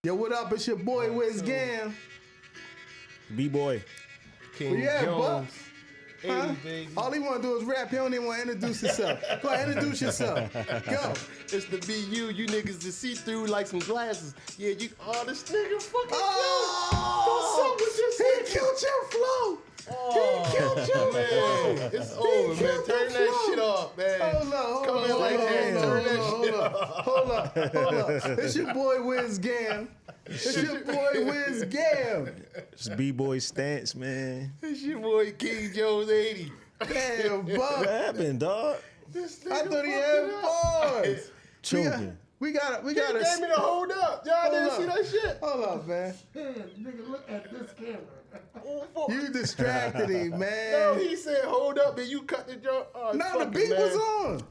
Yo, what up? It's your boy, Wiz Gam. Bboy. King Yeah, Jones. Huh? Hey, baby. All he want to do is rap. He don't even want to introduce himself. Go ahead, introduce yourself. Go. It's the BU. You niggas to see through like some glasses. Yeah, you. Oh, this nigga fucking Oh, he killed your flow. He killed your flow. man. It's over, man. killed Turn the that flow. shit off, man. Hold on. It's your boy, Wiz Gam. It's your boy, Wiz Gam. It's B-Boy stance, man. It's your boy King Jones 80. Damn, What Buck. happened, dog? This nigga I thought he fucking had up. bars. Choking. We got He gave me the hold up. Y'all didn't see that shit? Hold up, man. Nigga, look at this camera. You distracted him, No, man. he said hold up and you cut the joint. Oh, No, the fuck it, beat man. was on.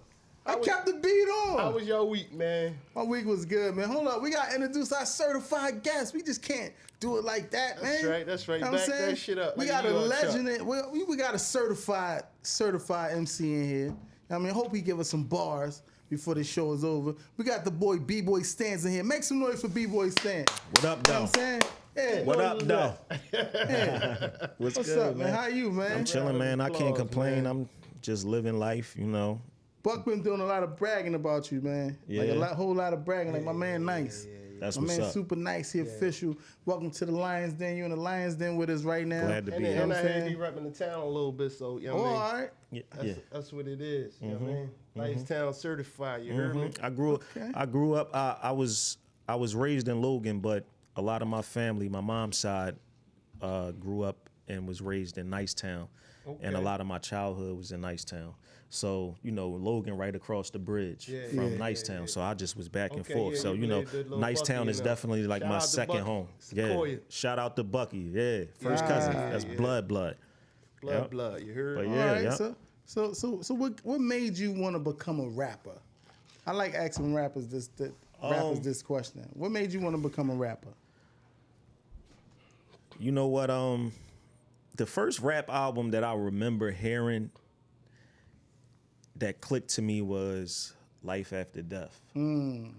I kept the beat on. How was your week, man? My week was good, man. Hold up. We got to introduce our certified guest. We just can't do it like that, man. That's right. You know what I'm Back that saying? shit up We like got you a on Chuck. legend. We got a certified MC in here. I mean, hope he give us some bars before the show is over. We got the boy B-Boy Stans in here. Make some noise for B-Boy Stans. What up, You know though? what I'm saying? Yeah. What up, though? Yeah. What's What's good, up, man? How you, man? I'm chilling, man. I can't Applause, complain. man. I'm just living life, you know. Buck been doing a lot of bragging about you, man. Like Yeah. whole lot of bragging. Like my man, nice. That's My what's man, up. super nice. He official. Welcome to the Lions Den. You in the Lions Den with us right now. Glad to And, be then, here. and I what I'm had saying? you repping the town a little bit, so you know Oh, what I mean? all right. Yeah. That's what it is. You know what I mean? Lions Town certified. You heard me? I grew up. I was raised in Logan, but a lot of my family, my mom's side, grew up and was raised in Nicetown, and a Okay. lot of my childhood was in Nicetown. So Logan right across the bridge Yeah, from yeah, Nicetown. yeah. So I just was back and Okay, forth. yeah, So you really did little Nicetown Bucky, is you know. definitely like Shout my out to second Bucky. home. Sequoia. Yeah. Shout out to Bucky. Yeah. First cousin. That's blood. Blood, Yep. blood. You heard? But All yeah, right. yeah. So what made you want to become a rapper? I like asking rappers this question. What made you want to become a rapper? You know what? The first rap album that I remember hearing that clicked to me was Life After Death. Good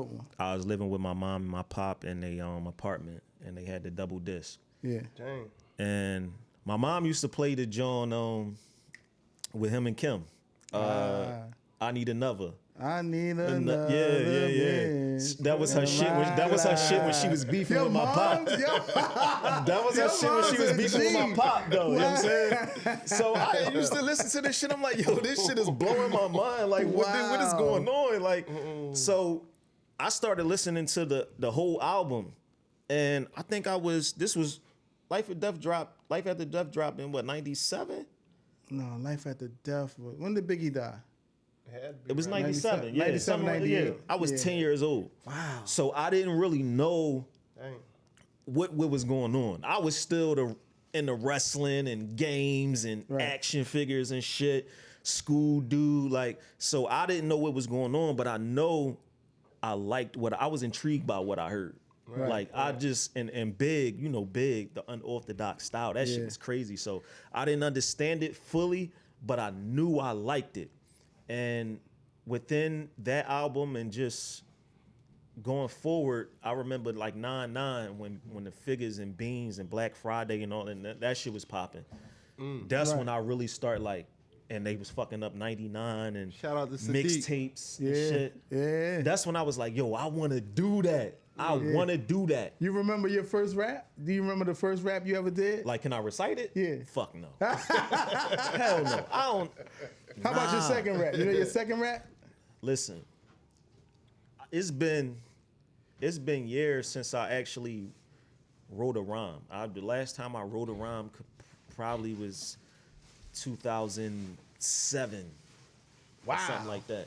one. I was living with my mom and my pop in a apartment, and they had the double disc. Yeah. Dang. And my mom used to play the John with him and Kim. I Need Another. I need another. Yeah. man. That was her shit. That was her shit when she was beefing Your with my pop. mom? That was her Your shit when she mom's was a beefing with my G. pop, though. You know what I'm saying? So I used to listen to this shit. I'm like, yo, this shit is blowing my mind. Like, what is Wow. going on? Like, so I started listening to the whole album, and I think this was Life After Death dropped in what, 97? No, Life After Death. When did Biggie die? It was 97. 97, Yeah, 97, something like- yeah. 98. I was Yeah. 10 years old. Wow. So I didn't really know Dang. what was going on. I was still in the wrestling and games and Right. action figures and shit, school dude. Like, so I didn't know what was going on, but I know I liked I was intrigued by what I heard. Right. Like I just and Big, Big, the unorthodox style. That shit Yeah. was crazy. So I didn't understand it fully, but I knew I liked it. And within that album and just going forward, I remember like 9-9 when the figures and beans and Black Friday and all, and that shit was popping. That's Right. when I really start and they was fucking up 99 and Shout out to Sadiq. mixtapes and Yeah. shit. Yeah. That's when I was like, yo, I want to do that. I want to do that. You remember your first rap? Do you remember the first rap you ever did? Like, can I recite it? Yeah. Fuck no. Hell no. I don't. How about your Nah. second rap? You know your second rap? Listen, it's been years since I actually wrote a rhyme. The last time I wrote a rhyme probably was 2007. Wow. Something like that.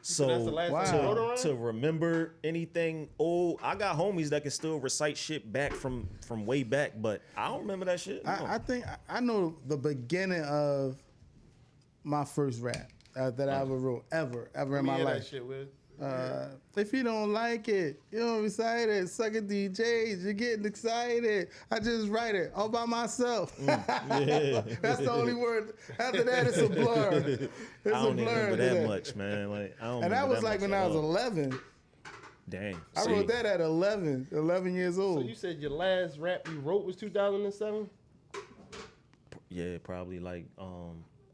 So that's the So last Wow. time you wrote around? to remember anything old, I got homies that can still recite shit back from way back, but I don't remember that shit. No. I think I know the beginning of my first rap that I ever wrote, ever in my Yeah, life. that shit, Wiz. If you don't like it, you don't recite it. Suck at DJs, you're getting excited. I just write it all by myself. Yeah. That's the only word. After that, it's a blur. It's I don't a even blur. remember after that much, man. Like I don't. And that remember was like much when at I was all. 11. Dang. I wrote that at 11 years So old. you said your last rap you wrote was 2007? Yeah, probably like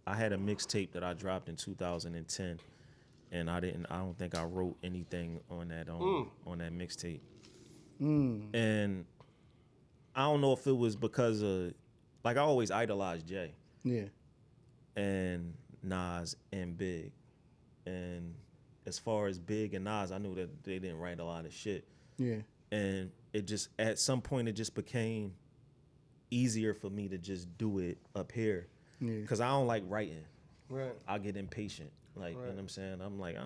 I had a mixtape that I dropped in 2010, and I don't think I wrote anything on that on that mixtape. And I don't know if it was because of, like, I always idolized Jay Yeah. and Nas and Big, and as far as Big and Nas, I knew that they didn't write a lot of shit. Yeah. And it just, at some point, it just became easier for me to just do it up here. Yeah. Cause I don't like writing. Right. I get impatient. Like, you know what I'm saying? I'm like,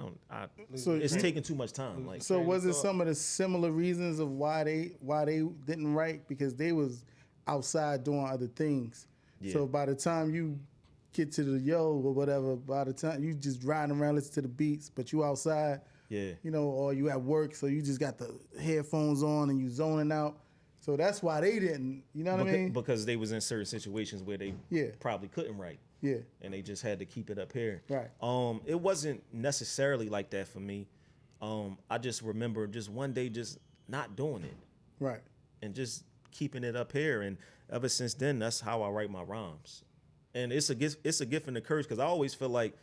So it's taking too much time. Like, So was it some of the similar reasons of why they didn't write? Because they was outside doing other things. Yeah. So by the time you get to the or whatever, by the time you just riding around listening to the beats, but you outside, yeah. you know, or you at work, so you just got the headphones on and you zoning out. So that's why they didn't, you know what I mean? Because they was in certain situations where they probably couldn't write. Yeah. And they just had to keep it up here. Right. It wasn't necessarily like that for me. I just remember just one day just not doing it Right. and just keeping it up here. And ever since then, that's how I write my rhymes. And it's a gift and a curse, because I always feel like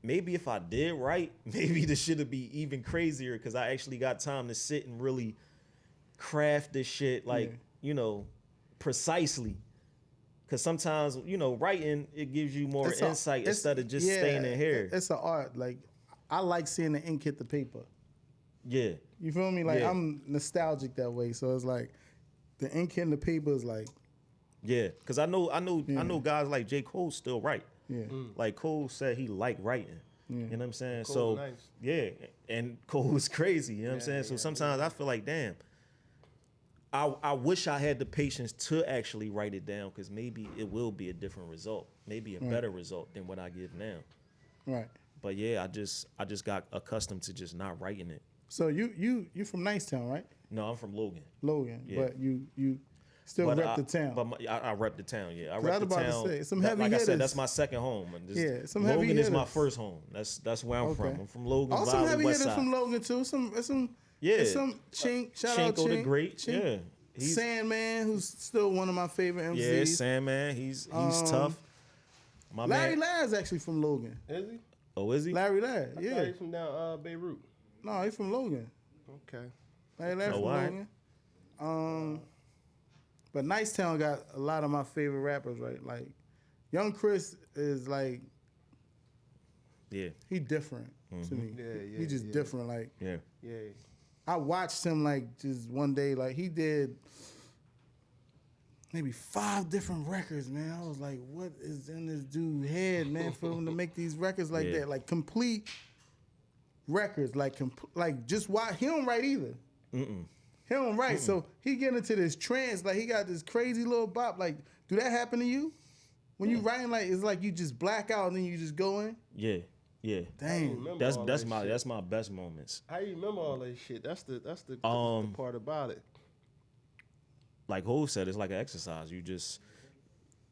maybe if I did write, maybe this should be even crazier, because I actually got time to sit and really craft this shit, like, you know, precisely. Because sometimes, you know, writing, it gives you more insight instead of just staying in here. It's an art. Like, I like seeing the ink hit the paper. Yeah. You feel me? Like, Yeah. I'm nostalgic that way. So it's like, the ink hitting the paper is like, Yeah, because I know guys like J. Cole still write. yeah. Like, Cole said he liked writing. You know what I'm saying? Cole So nice. yeah, and Cole was crazy. You know what I'm saying? So sometimes I feel like, damn, I wish I had the patience to actually write it down, because maybe it will be a different result, maybe a better result than what I give now. Right. But yeah, I just got accustomed to just not writing it. So you from Nicetown, right? No, I'm from Logan. Logan. Yeah. But you still rep the town. But I rep the town. Yeah, I I rep was the about to town. say, some heavy like I said, hitters. that's my second home. And Yeah, some Logan heavy is my hitters. first home. That's where I'm from. I'm from Logan, Also, some Valley, heavy West hitters Side. from Logan too. Some Yeah. Some Chink. Shout out Chinko Chink. the Great. Chink. Yeah. He's, Sandman, who's still one of my favorite MCs. yeah, Sandman. He's tough. My Larry man. Ladd's actually from Logan. Is he? Oh, is he? Larry Ladd, I yeah. thought he's from down Beirut. No, he's from Logan. Okay. Larry Ladd Oh, from all right. Logan. But Nicetown got a lot of my favorite rappers, right? Like, Young Chris is like, Yeah. he different to me. Yeah, he just different. Like, Yeah. Yeah. I watched him like just one day, like he did maybe 5 different records, man. I was like, what is in this dude's head, man, for him to make these records like Yeah. that? Like complete records, like just why he don't write either. He don't write. So he get into this trance, like he got this crazy little bop. Like, do that happen to you? When you writing, like it's like you just black out and then you just go in? Yeah. Yeah. Damn. That's my best moments. How you remember all that shit? That's the part about it. Like Ho said, it's like an exercise. You just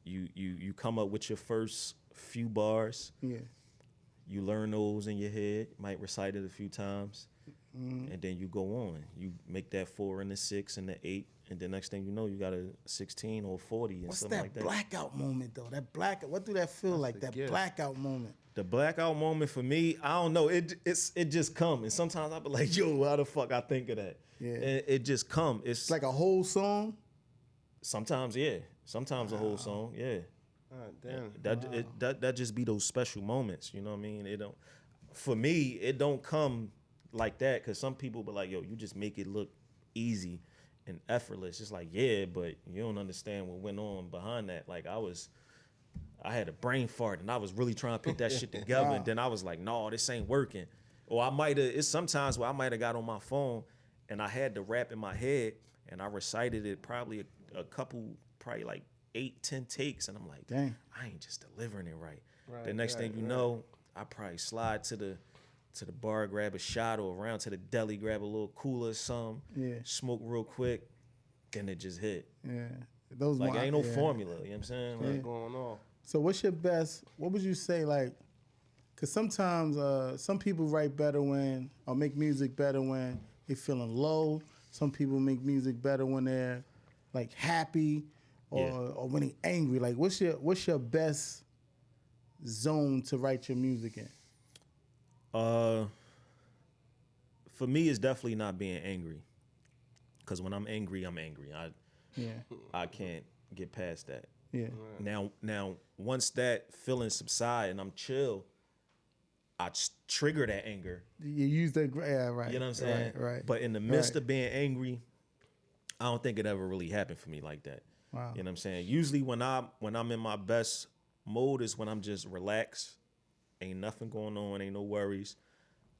you come up with your first few bars. Yeah. You learn those in your head. Might recite it a few times, and then you go on. You make that 4 and the 6 and the 8, and the next thing you know, you got a 16 or 40 and What's something that like that. blackout moment though? That blackout. What do that feel like? That gift. blackout moment. The blackout moment for me, I don't know. It just come, and sometimes I be like, yo, how the fuck I think of that? Yeah. And it just come. It's It's like a whole song. sometimes, yeah. Sometimes a whole song, yeah. God damn. That just be those special moments, you know what I mean? It don't, for me, it don't come like that, because some people be like, yo, you just make it look easy and effortless. It's like, yeah, but you don't understand what went on behind that. Like I had a brain fart and I was really trying to put that shit together, and then I was like, no, this ain't working. Or it's sometimes where I might have got on my phone and I had the rap in my head and I recited it probably a couple, probably like 8-10 takes, and I'm like, Dang. I ain't just delivering it right. Right, The next thing you know, I probably slide to the bar, grab a shot, or around to the deli, grab a little cooler or something, Yeah. smoke real quick, then it just hit. Yeah. Those Like, ain't no yeah. formula, you know what I'm saying? Like, What's going on? So what's your best, what would you say, like, because sometimes some people write better or make music better when they feeling low. Some people make music better when they're like happy or when they angry. Like what's your best zone to write your music in? For me, it's definitely not being angry. Because when I'm angry, I'm angry. I can't get past that. Yeah. Now, once that feeling subside and I'm chill, I trigger that anger. You use that, right. You know what I'm saying? Right. But in the midst of being angry, I don't think it ever really happened for me like that. Wow. You know what I'm saying? Usually when I'm in my best mode is when I'm just relaxed. Ain't nothing going on, ain't no worries.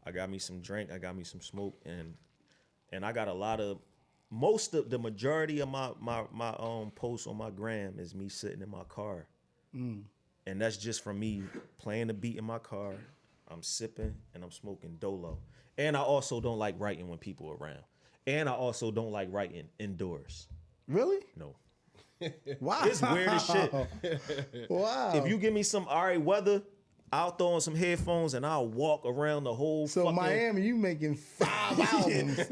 I got me some drink, I got me some smoke, and I got the majority of my posts on my gram is me sitting in my car. And that's just from me playing the beat in my car. I'm sipping and I'm smoking dolo. And I also don't like writing when people are around. And I also don't like writing indoors. Really? No. Wow. It's weird as shit. Wow. If you give me some all right weather, I'll throw on some headphones and I'll walk around the whole fucking... Miami, you making 5 albums.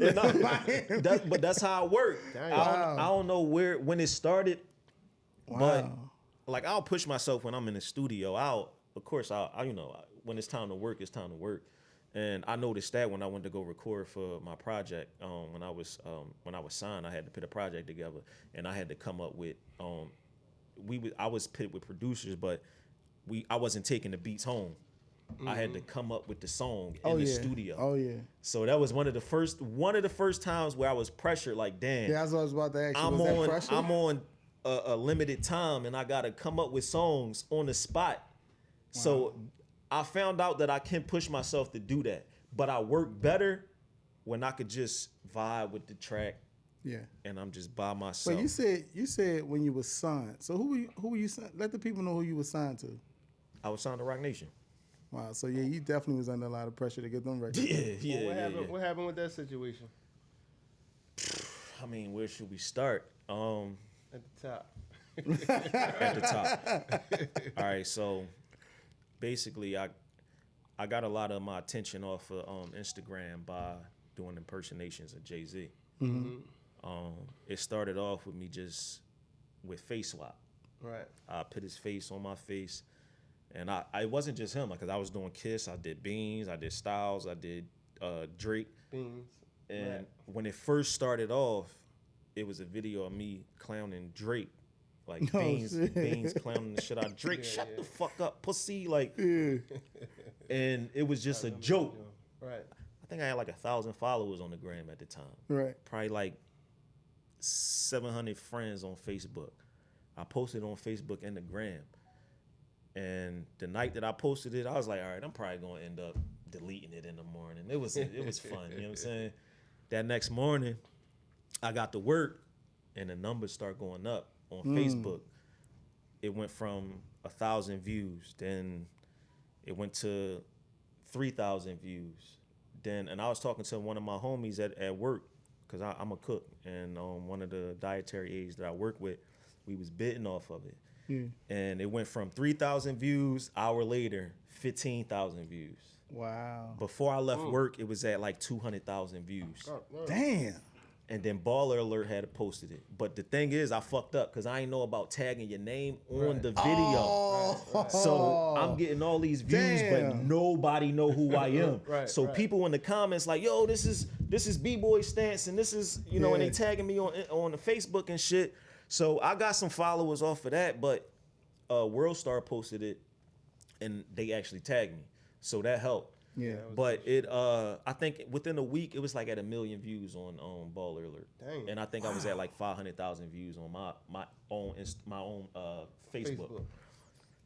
But that's how it worked. I don't know when it started, but like I'll push myself when I'm in the studio. Of course, when it's time to work, it's time to work. And I noticed that when I went to go record for my project, when I was signed, I had to put a project together, and I had to come up with I was pitted with producers, but I wasn't taking the beats home. I had to come up with the song in the studio. Oh yeah. So that was one of the first times where I was pressured. Like, damn. Yeah, that's what I was about to ask you. I'm on a limited time, and I gotta come up with songs on the spot. Wow. So I found out that I can push myself to do that, but I work better when I could just vibe with the track. Yeah. And I'm just by myself. But you said when you were signed. So who were you signed? Let the people know who you were signed to. I was signed to Roc Nation. Wow. So yeah, you definitely was under a lot of pressure to get them records. Yeah. What happened with that situation? I mean, where should we start? At the top. At the top. All right, so basically I got a lot of my attention off of Instagram by doing impersonations of Jay-Z. It started off with me just with face swap. Right. I put his face on my face, and it wasn't just him, because I was doing Kiss, I did Beans, I did Styles, I did Drake. Beans. And when it first started off, it was a video of me clowning Drake. Like Beans clowning the shit out of Drake. Shut the fuck up, pussy. Like, and it was just a joke. Right. I think I had like 1,000 followers on the gram at the time. Right. Probably like 700 friends on Facebook. I posted on Facebook and the gram. And the night that I posted it, I was like, all right, I'm probably gonna end up deleting it in the morning. It was fun, you know what I'm saying? That next morning, I got to work and the numbers start going up on Facebook. It went from 1,000 views, then it went to 3,000 views. And I was talking to one of my homies at work, because I'm a cook, and one of the dietary aides that I work with, we was bidding off of it. And it went from 3,000 views, hour later, 15,000 views. Wow. Before I left work, it was at like 200,000 views. Damn. And then Baller Alert had posted it. But the thing is, I fucked up because I ain't know about tagging your name on the video. So I'm getting all these views, but nobody know who I am. So people in the comments like, yo, this is Bboy stance, and this is, and they tagging me on the Facebook and shit. So I got some followers off of that, but World Star posted it, and they actually tagged me. So that helped. Yeah. But I think within a week, it was like at 1 million views on Baller Alert. Dang. And I think I was at like 500,000 views on my own Facebook.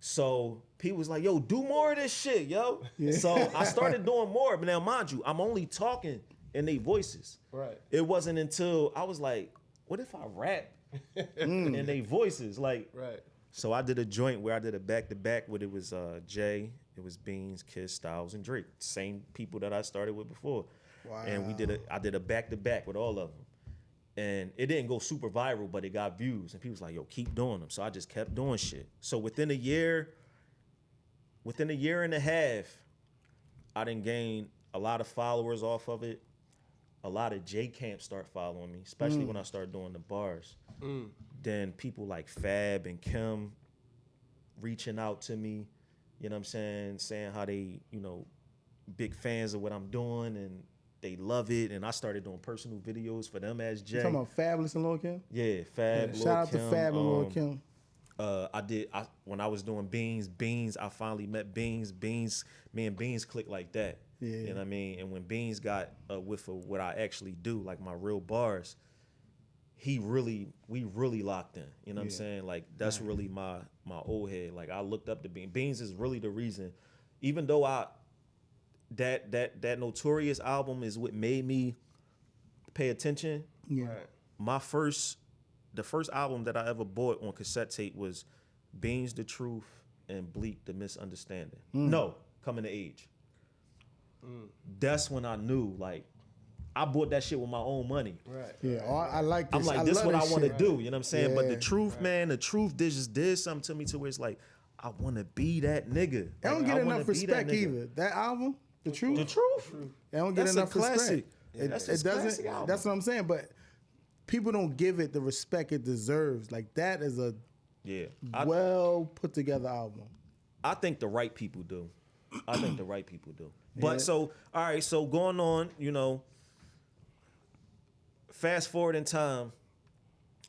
So people was like, yo, do more of this shit, yo. Yeah. So I started doing more. But now, mind you, I'm only talking in their voices. Right. It wasn't until I was like, what if I rap in their voices? Like, right. So I did a joint where I did a back-to-back where it was Jay, it was Beans, Kiss, Styles, and Drake. Same people that I started with before. Wow. And I did a back-to-back with all of them. And it didn't go super viral, but it got views. And people was like, yo, keep doing them. So I just kept doing shit. So within a year and a half, I done gained a lot of followers off of it. a lot of J camps start following me, especially when I start doing the bars. Then people like Fab and Kim reaching out to me, you know what I'm saying how they, you know, big fans of what I'm doing and they love it. And I started doing personal videos for them as Jay. You talking about Fabulous and Lil Kim? Yeah, Fab, Yeah, Lil shout out Kim, to Fab and Lil Kim. When I was doing Beans, I finally met Beans. Me and Beans clicked like that. Yeah. You know what I mean? And when Beans got a whiff of what I actually do, like my real bars, we really locked in. You know what I'm saying? Like that's really my old head. Like I looked up to Beans. Beans is really the reason, even though that Notorious album is what made me pay attention. Yeah. The first album that I ever bought on cassette tape was Beans the Truth and Bleak the Misunderstanding. No, Coming to Age. That's when I knew, like, I bought that shit with my own money. Right. Yeah, I like this. I'm like, this is what I want to shit. do. You know what I'm saying? Yeah. But the truth, man, the truth just did something to me to where it's like, I want to be that nigga. They don't Like, get I wanna enough be that respect nigga. either. That album, The Truth. The truth. They don't get That's enough a classic. respect. Yeah, that's a it doesn't. classic album. That's what I'm saying. But people don't give it the respect it deserves. Like that is a Yeah. well put together album. I think the right people do. But so, all right, so going on, you know, fast forward in time,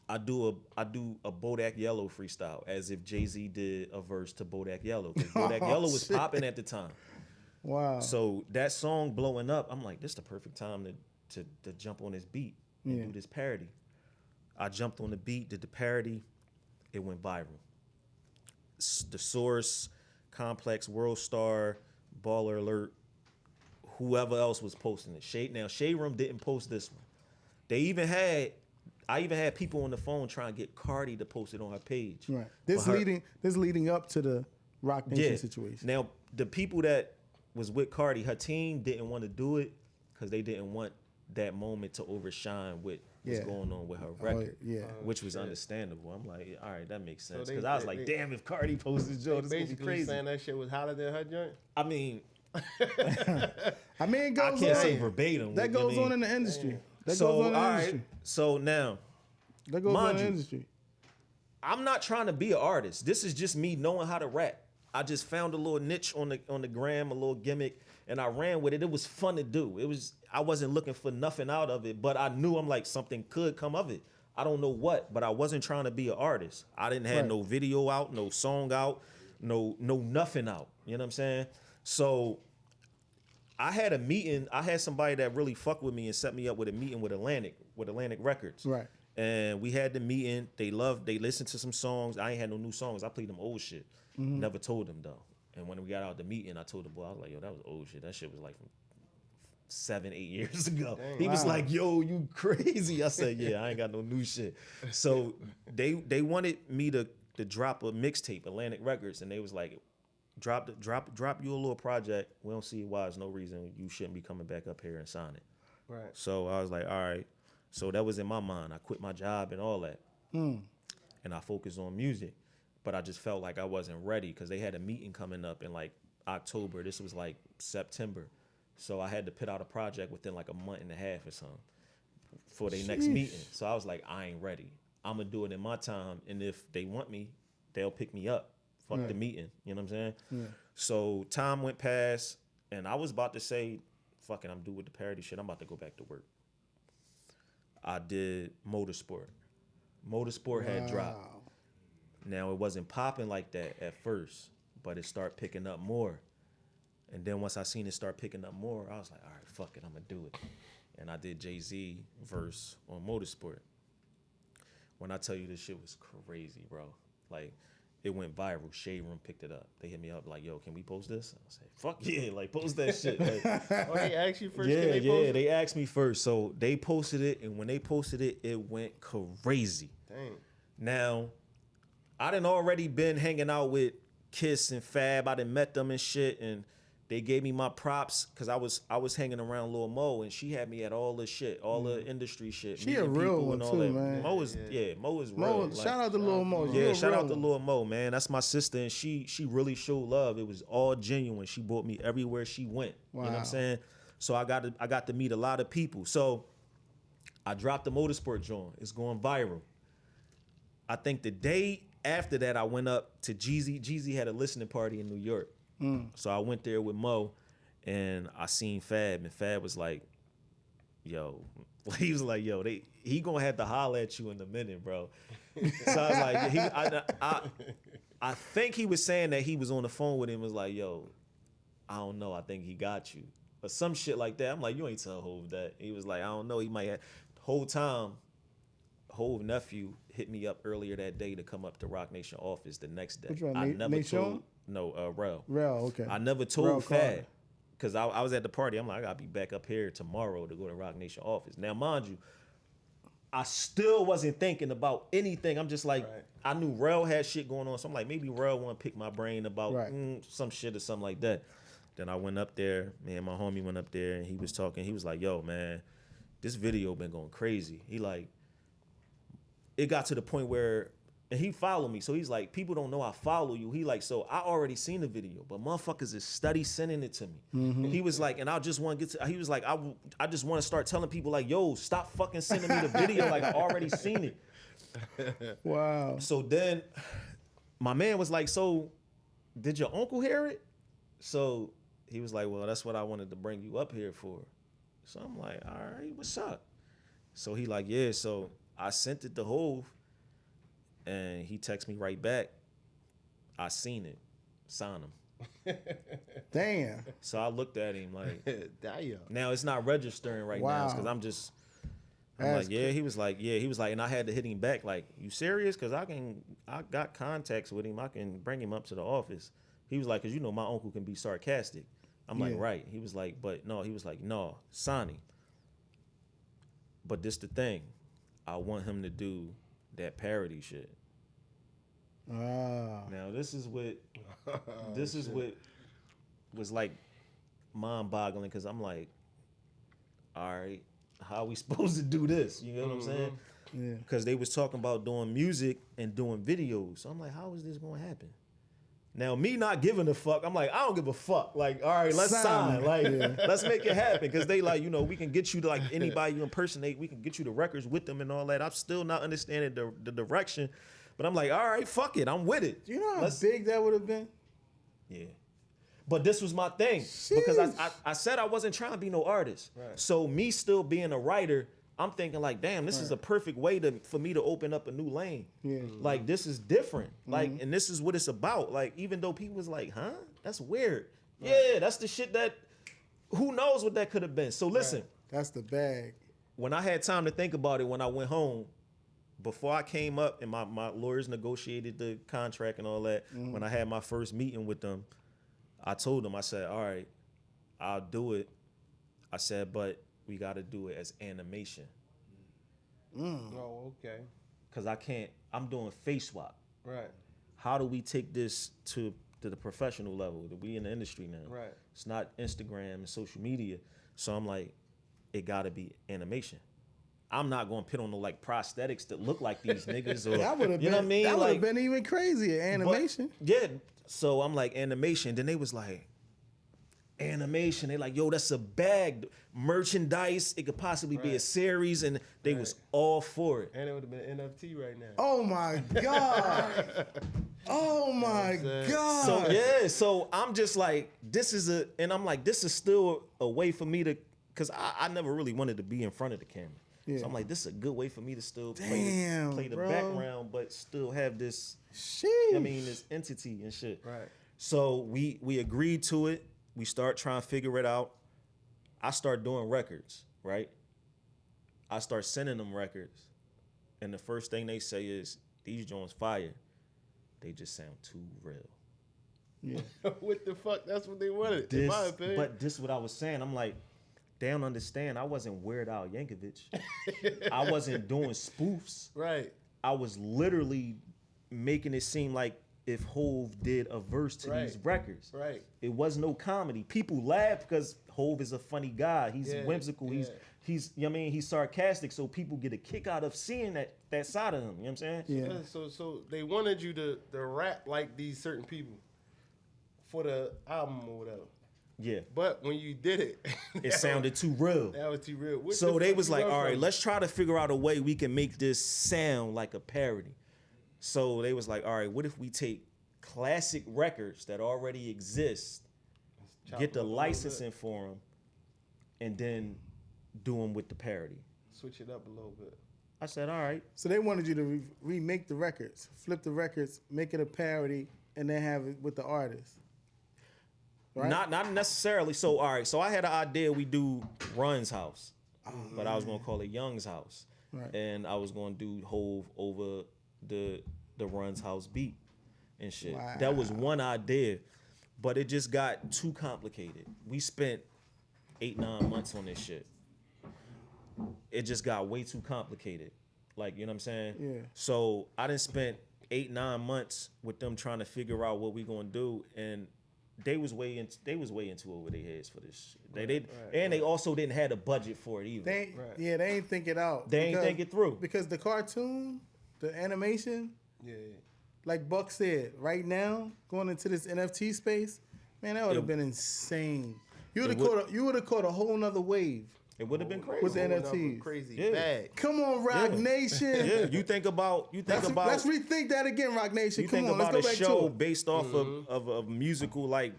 I do a Bodak Yellow freestyle as if Jay-Z did a verse to Bodak Yellow. 'Cause Bodak Yellow was popping at the time. Wow. So that song blowing up, I'm like, this is the perfect time to jump on this beat and do this parody. I jumped on the beat, did the parody, it went viral. The Source, Complex, World Star, Baller Alert, whoever else was posting it. Shade Room didn't post this one. I even had people on the phone trying to get Cardi to post it on her page. Right. This leading up to the Roc Nation situation. Now, the people that was with Cardi, her team didn't want to do it because they didn't want that moment to overshine with what's going on with her record, which was understandable. I'm like, all right, that makes sense. Because I was like, damn, if Cardi posted Joe, this is going to be crazy. Saying that shit was hotter than her joint? I mean, I mean, it goes I can't on. say verbatim. That goes on in the industry. That So, goes on in the all industry. right. So now, That goes on mind in the you, industry. I'm not trying to be an artist. This is just me knowing how to rap. I just found a little niche on the gram, a little gimmick, and I ran with it. It was fun to do. I wasn't looking for nothing out of it, but I knew I'm like something could come of it. I don't know what, but I wasn't trying to be an artist. I didn't have no video out, no song out, no nothing out. You know what I'm saying? So I had a meeting. I had somebody that really fucked with me and set me up with a meeting with Atlantic Records. Right. And we had the meeting. They listened to some songs. I ain't had no new songs. I played them old shit. Never told them though. And when we got out the meeting, I told the boy, I was like, yo, that was old shit. That shit was like from 7-8 years ago. Dang, he was like, yo, you crazy. I said, yeah, I ain't got no new shit. So they wanted me to drop a mixtape, Atlantic Records, and they was like, drop you a little project. We don't see why there's no reason you shouldn't be coming back up here and signing. Right. So I was like, all right. So that was in my mind. I quit my job and all that. And I focused on music. But I just felt like I wasn't ready because they had a meeting coming up in like October. This was like September. So I had to put out a project within like a month and a half or something for their next meeting. So I was like, I ain't ready. I'm going to do it in my time. And if they want me, they'll pick me up. Fuck the meeting. You know what I'm saying? Yeah. So time went past and I was about to say, fuck it, I'm due with the parody shit. I'm about to go back to work. I did Motorsport. Motorsport had dropped. Now, it wasn't popping like that at first, but it started picking up more. And then once I seen it start picking up more, I was like, all right, fuck it, I'm going to do it. And I did Jay-Z verse on Motorsport. When I tell you this shit was crazy, bro. Like, it went viral. Shade Room picked it up. They hit me up like, yo, can we post this? I said, fuck yeah, like, post that shit. Like, oh, they asked you first? Yeah, they asked me first. So they posted it, and when they posted it, it went crazy. Dang. Now, I done already been hanging out with Kiss and Fab. I done met them and shit, and they gave me my props because I was hanging around Lil Mo, and she had me at all the shit, all the industry shit. She a real one too, man. Mo is Mo is real. Shout out to Lil Mo. Yeah, shout out to Lil Mo, man. That's my sister, and she really showed love. It was all genuine. She brought me everywhere she went. Wow. You know what I'm saying? So I got to meet a lot of people. So I dropped the motorsport joint. It's going viral. I think the day after that, I went up to Jeezy. Jeezy had a listening party in New York. So I went there with Mo, and I seen Fab, and Fab was like, yo, he was like, yo, he gonna have to holler at you in a minute, bro. So I was like, I think he was saying that he was on the phone with him, was like, yo, I don't know, I think he got you. Or some shit like that. I'm like, you ain't tell Hov that. He was like, I don't know, he might have. The whole time, Hov nephew hit me up earlier that day to come up to Roc Nation office the next day. Which one, I never Nation? told, no, Rel. Rel, okay. I never Rel told Fab. Carter. Because I was at the party. I'm like, I got to be back up here tomorrow to go to Roc Nation office. Now, mind you, I still wasn't thinking about anything. I'm just like, I knew Rel had shit going on. So I'm like, maybe Rel want to pick my brain about some shit or something like that. Then I went up there. Me and my homie went up there, and he was talking. He was like, yo, man, this video been going crazy. He like, it got to the point where, and he followed me. So he's like, people don't know I follow you. He like, so I already seen the video, but motherfuckers is steady sending it to me. He was like, and I just want to get to, he was like, I just want to start telling people like, yo, stop fucking sending me the video. Like I already seen it. Wow. So then my man was like, so did your uncle hear it? So he was like, well, that's what I wanted to bring you up here for. So I'm like, all right, what's up? So he like, yeah, so I sent it to Hov. And he texted me right back. I seen it. Sign him. Damn. So I looked at him like, Damn. now it's not registering right now because I'm like, yeah. He was like, and I had to hit him back like, you serious? Because I got contacts with him. I can bring him up to the office. He was like, because you know my uncle can be sarcastic. I'm like, right. He was like, but no. He was like, no, sign him. But this the thing. I want him to do that parody shit. Now this is what was like mind-boggling because I'm like, all right, how are we supposed to do this? You know what I'm saying? Yeah. Because they was talking about doing music and doing videos. So I'm like, how is this gonna happen? Now me not giving a fuck, I'm like, I don't give a fuck. Like, all right, let's sign. Like, let's make it happen. Because they like, you know, we can get you to like anybody you impersonate, we can get you the records with them and all that. I'm still not understanding the direction. But I'm like, all right, fuck it. I'm with it. Do you know how big that would have been? Yeah. But this was my thing. Sheesh. Because I said I wasn't trying to be no artist. Right. So me still being a writer, I'm thinking like, damn, this is a perfect way for me to open up a new lane. Yeah. Like this is different. Like, and this is what it's about. Like, even though people was like, huh? That's weird. Right. Yeah, that's the shit that, who knows what that could have been. So listen. Right. That's the bag. When I had time to think about it when I went home, before I came up and my lawyers negotiated the contract and all that, when I had my first meeting with them, I told them, I said, all right, I'll do it. I said, but we got to do it as animation. Oh, okay. Because I'm doing face swap. Right. How do we take this to the professional level? We in the industry now. Right. It's not Instagram and social media. So I'm like, it got to be animation. I'm not going to put on no like prosthetics that look like these niggas. Or, That would have been, what I mean? That would like, have been even crazier. Animation. Yeah. So I'm like, animation. Then they was like, animation. They like, yo, that's a bag. Merchandise. It could possibly be a series. And they was all for it. And it would have been NFT right now. Oh my God. Oh my God. So yeah, so I'm just like, this is still a way for me to, because I never really wanted to be in front of the camera. Yeah. So I'm like, this is a good way for me to still play the background, but still have this, this entity and shit. Right. So we agreed to it. We start trying to figure it out. I start doing records, right? I start sending them records. And the first thing they say is, these joints fire. They just sound too real. Yeah. What the fuck? That's what they wanted, in my opinion. But this is what I was saying. I'm like, they don't understand. I wasn't Weird Al Yankovic. I wasn't doing spoofs. Right. I was literally making it seem like if Hov did a verse to these records. Right. It was no comedy. People laugh because Hov is a funny guy. He's whimsical. Yeah. He's you know what I mean, he's sarcastic, so people get a kick out of seeing that side of him. You know what I'm saying? Yeah. So they wanted you to rap like these certain people for the album or whatever. Yeah. But when you did it, It sounded too real. that was too real. What So the they fuck was you like, run all right, from? let's try to figure out a way we can make this sound like a parody. So they was like, all right, what if we take classic records that already exist, Chop get the them up a little licensing for them, and then do them with the parody? Switch it up a little bit. I said, all right. So they wanted you to remake the records, flip the records, make it a parody, and then have it with the artist. Right? Not necessarily. So all right. So I had an idea. We do Run's house, but I was gonna call it Young's house, Right. and I was gonna do Hove over the Run's house beat and shit. Wow. That was one idea, but it just got too complicated. We spent 8-9 months on this shit. It just got way too complicated. Like, you know what I'm saying? Yeah. So I done spent 8-9 months with them trying to figure out what we gonna do, and they was way into over their heads for this shit. They also didn't have a budget for it either. They ain't think it out. They ain't think it through. Because the cartoon, the animation, like Buck said, right now, going into this NFT space, man, that would have been insane. You would have caught a whole nother wave. It would have been crazy. With the NFTs. Crazy Yeah. bag. Come on, Roc Nation. Yeah, you think about Let's rethink that again, Roc Nation. you Come think on, about let's a go back show to it. based off of a musical, like,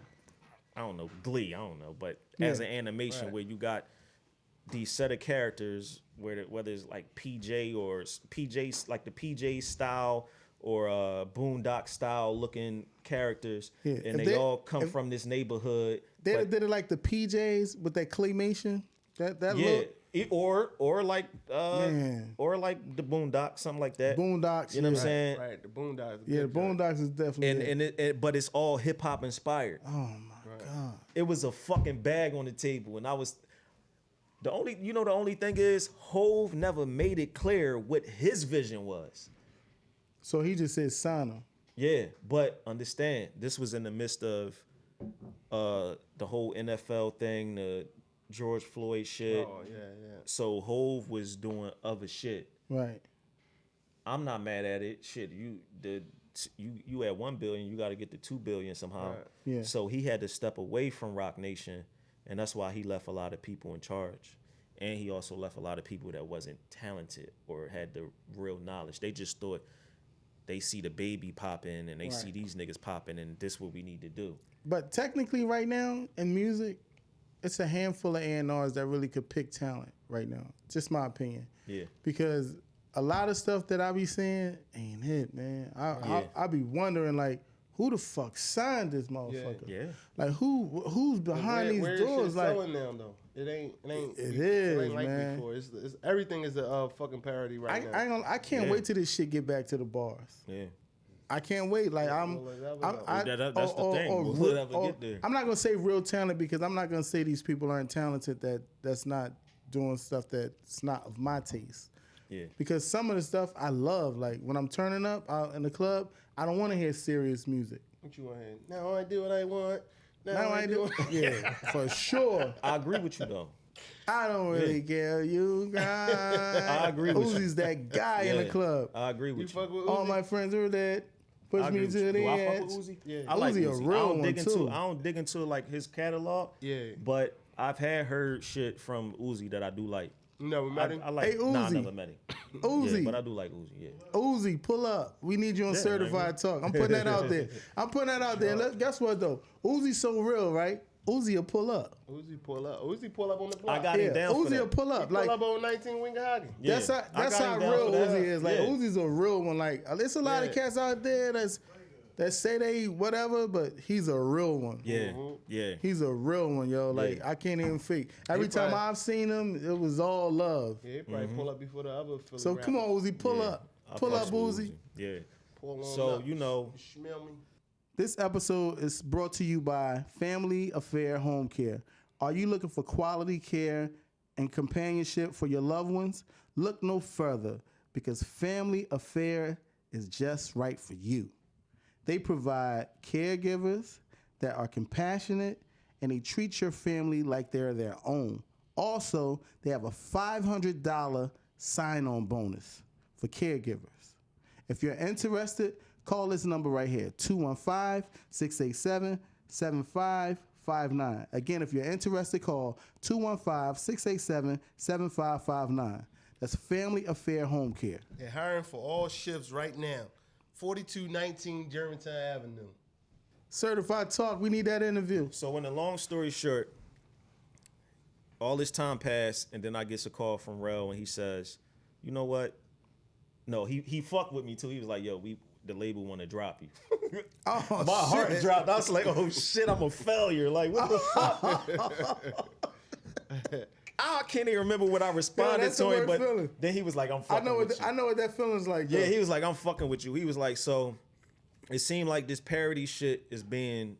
I don't know, Glee, I don't know, but as an animation where you got these set of characters, whether it's like PJs, like the PJ style or boondock style looking characters, Yeah. and they all come from this neighborhood. They did it like the PJs with that claymation. That look. Or like Man. or like the Boondocks, something like that. Boondocks. You know what I'm saying? Right, the Boondocks. Yeah, the Boondocks is definitely. But it's all hip hop inspired. Oh my God. It was a fucking bag on the table, and I was the only thing is Hove never made it clear what his vision was. So he just said sign him. Yeah, but understand this was in the midst of the whole NFL thing, the George Floyd shit. Oh yeah. So Hove was doing other shit. Right. I'm not mad at it. Shit, you at 1 billion, you got to get to 2 billion somehow. Right. Yeah. So he had to step away from Roc Nation, and that's why he left a lot of people in charge. And he also left a lot of people that wasn't talented or had the real knowledge. They just thought they see the baby popping and they see these niggas popping, and this what we need to do. But technically, right now in music, it's a handful of A&Rs that really could pick talent right now. Just my opinion. Yeah. Because a lot of stuff that I be seeing ain't it, man. I be wondering, like, who the fuck signed this motherfucker? Yeah. Like, who's behind these where doors? Is shit Like, selling now though? It ain't like man. before. It's everything is a fucking parody right now. I can't wait till this shit get back to the bars. Yeah. I can't wait. Like That's the thing. We'll never get there. I'm not gonna say real talent because I'm not gonna say these people aren't talented. That's not doing stuff that's not of my taste. Yeah. Because some of the stuff I love, like when I'm turning up out in the club, I don't want to hear serious music. What you want? Now I do what I want. Now I do. Yeah, for sure. I agree with you though. I don't really care, you guys. I agree with you. Uzi's that guy in the club. I agree with You you. fuck with Uzi? All my friends are dead. Push I me agree to with the you. Do I edge. fuck with Uzi? Yeah. I like Uzi a Uzi. real I don't one, dig into too. I don't dig into like his catalog. Yeah. But I've heard shit from Uzi that I do like. You never met him? I like. Hey, Nah, I Uzi. never met him. Uzi. Yeah, but I do like Uzi. Yeah. Uzi, pull up. We need you on Certified Talk. I'm putting that out there. Guess what though? Uzi's so real, right? Uzi will pull up. Uzi pull up. Uzi pull up on the block. I got him down for Uzi will that. pull up. Pull Like up on 19 Wingahagen. Yeah. that's I got how him down real for that. Uzi is. Like Yeah. Uzi's a real one. Like there's a lot of cats out there that say they whatever, but he's a real one. Yeah. Yeah. He's a real one, yo. Like Yeah. I can't even fake. Every time probably- I've seen him, it was all love. Yeah, he probably pull up before the other Philly So come on, Uzi, pull Yeah. up. I Pull fucks up, with Uzi. Yeah. Pull on So up. you know, You smell me? This episode is brought to you by Family Affair Home Care. Are you looking for quality care and companionship for your loved ones? Look no further because Family Affair is just right for you. They provide caregivers that are compassionate and they treat your family like they're their own. Also, they have a $500 sign-on bonus for caregivers. If you're interested, call this number right here, 215-687-7555. 7559. Again, if you're interested, call 215-687-7559. That's Family Affair Home Care. They're hiring for all shifts right now. 4219 Germantown Avenue. Certified Talk, we need that interview. So when the long story short, all this time passed, and then I get a call from Rel, and he says, "You know what? No, he fucked with me too. He was like, yo, the label want to drop you." Oh, My heart shit. dropped. I was like, oh shit, I'm a failure. Like, what the fuck? I can't even remember what I responded that's to the him, worst but feeling. then he was like, I'm I fucking know with what you. I know what that feeling's like. Yeah, though. he was like, I'm fucking with you. He was like, so it seemed like this parody shit is being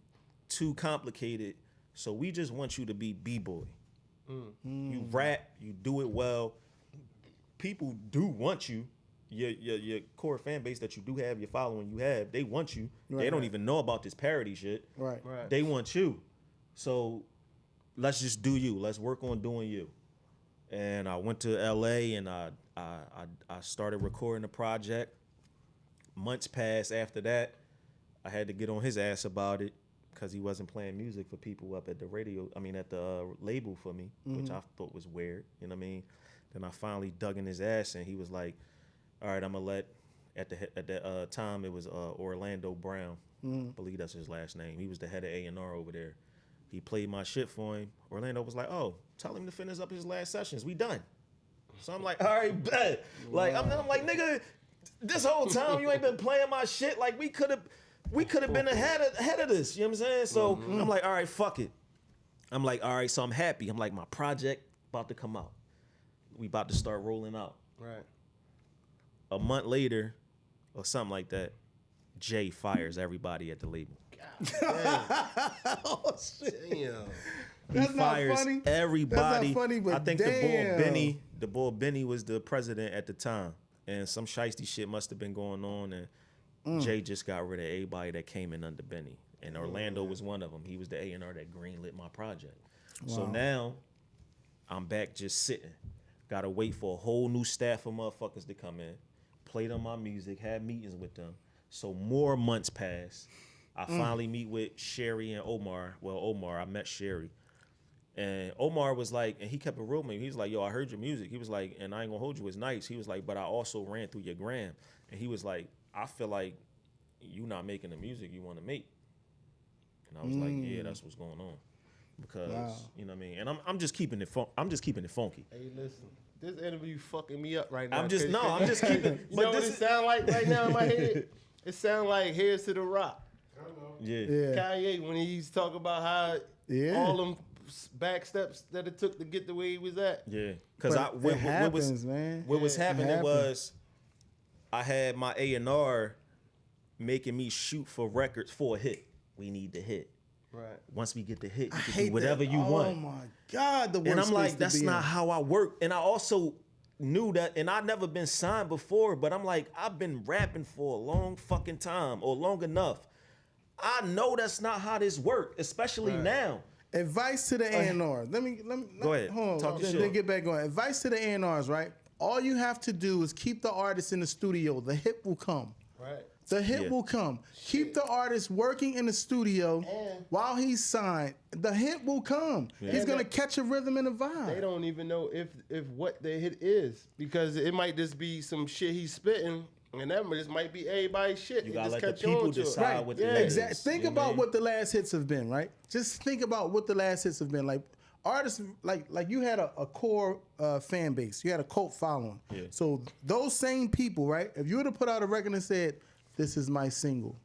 too complicated, so we just want you to be Bboy. You rap, you do it well. People do want you. Your core fan base that you do have, your following you have, they want you. Right, they don't right. even know about this parody shit. Right. They want you. So let's just do you. Let's work on doing you. And I went to LA and I started recording the project. Months passed after that. I had to get on his ass about it because he wasn't playing music for people up at the at the label for me, which I thought was weird. You know what I mean? Then I finally dug in his ass and he was like, all right, I'm gonna let, at that time it was Orlando Brown. I believe that's his last name. He was the head of A&R over there. He played my shit for him. Orlando was like, oh, tell him to finish up his last sessions. We done. So I'm like, all right, bet. Like, I'm like, nigga, this whole time you ain't been playing my shit. Like, we could have been ahead of this. You know what I'm saying? So I'm like, all right, fuck it. I'm like, all right, so I'm happy. I'm like, my project about to come out. We about to start rolling out. Right. A month later, or something like that, Jay fires everybody at the label. Oh shit. Damn. That's He not fires funny. everybody. That's not funny, but I think damn. the boy Benny was the president at the time, and some shiesty shit must have been going on, and Jay just got rid of everybody that came in under Benny, and Orlando was one of them. He was the A&R that greenlit my project. So now I'm back just sitting. Gotta wait for a whole new staff of motherfuckers to come in, play them my music, have meetings with them. So more months pass. I finally meet with Sherry and Omar. Well, Omar, I met Sherry. And Omar was like, and he kept it real with me. He was like, yo, I heard your music. He was like, and I ain't gonna hold you, it's nice. He was like, but I also ran through your gram. And he was like, I feel like you not making the music you wanna make. And I was like, yeah, that's what's going on. Because, you know what I mean? And I'm just keeping it funky. Hey, listen. This interview fucking me up right now. I'm just keeping. You know what it sound like right now in my head? It sound like Here's to the Rock. Yeah. Kanye, when he's talking about how all them back steps that it took to get the way he was at. Yeah. Because It happens, man. What was happening happens. was I had my A&R making me shoot for records for a hit. We need the hit. Right. Once we get the hit, you I can hate do whatever that. you want. Oh my God, the worst And I'm like, space to that's be not in. how I work. And I also knew that, and I'd never been signed before, but I'm like, I've been rapping for a long fucking time, or long enough. I know that's not how this works, especially now. Advice to the A&Rs. Let me Go ahead. Hold on. Talk your Then shit. get back going. Advice to the A&Rs, right? All you have to do is keep the artist in the studio. The hit will come. Right. The hit Yeah. will come. Keep the artist working in the studio while he's signed. The hit will come. He's gonna catch a rhythm and a vibe. They don't even know if what the hit is, because it might just be some shit he's spitting, and that just might be everybody's shit. You It gotta just let the catch on people to it. decide what the Yeah. hit Exactly. is. Think You know what I about mean? what the last hits have been, right? Just think about what the last hits have been. Like artists, like you had a core fan base. You had a cult following. Yeah. So those same people, right? If you were to put out a record and said, "This is my single,"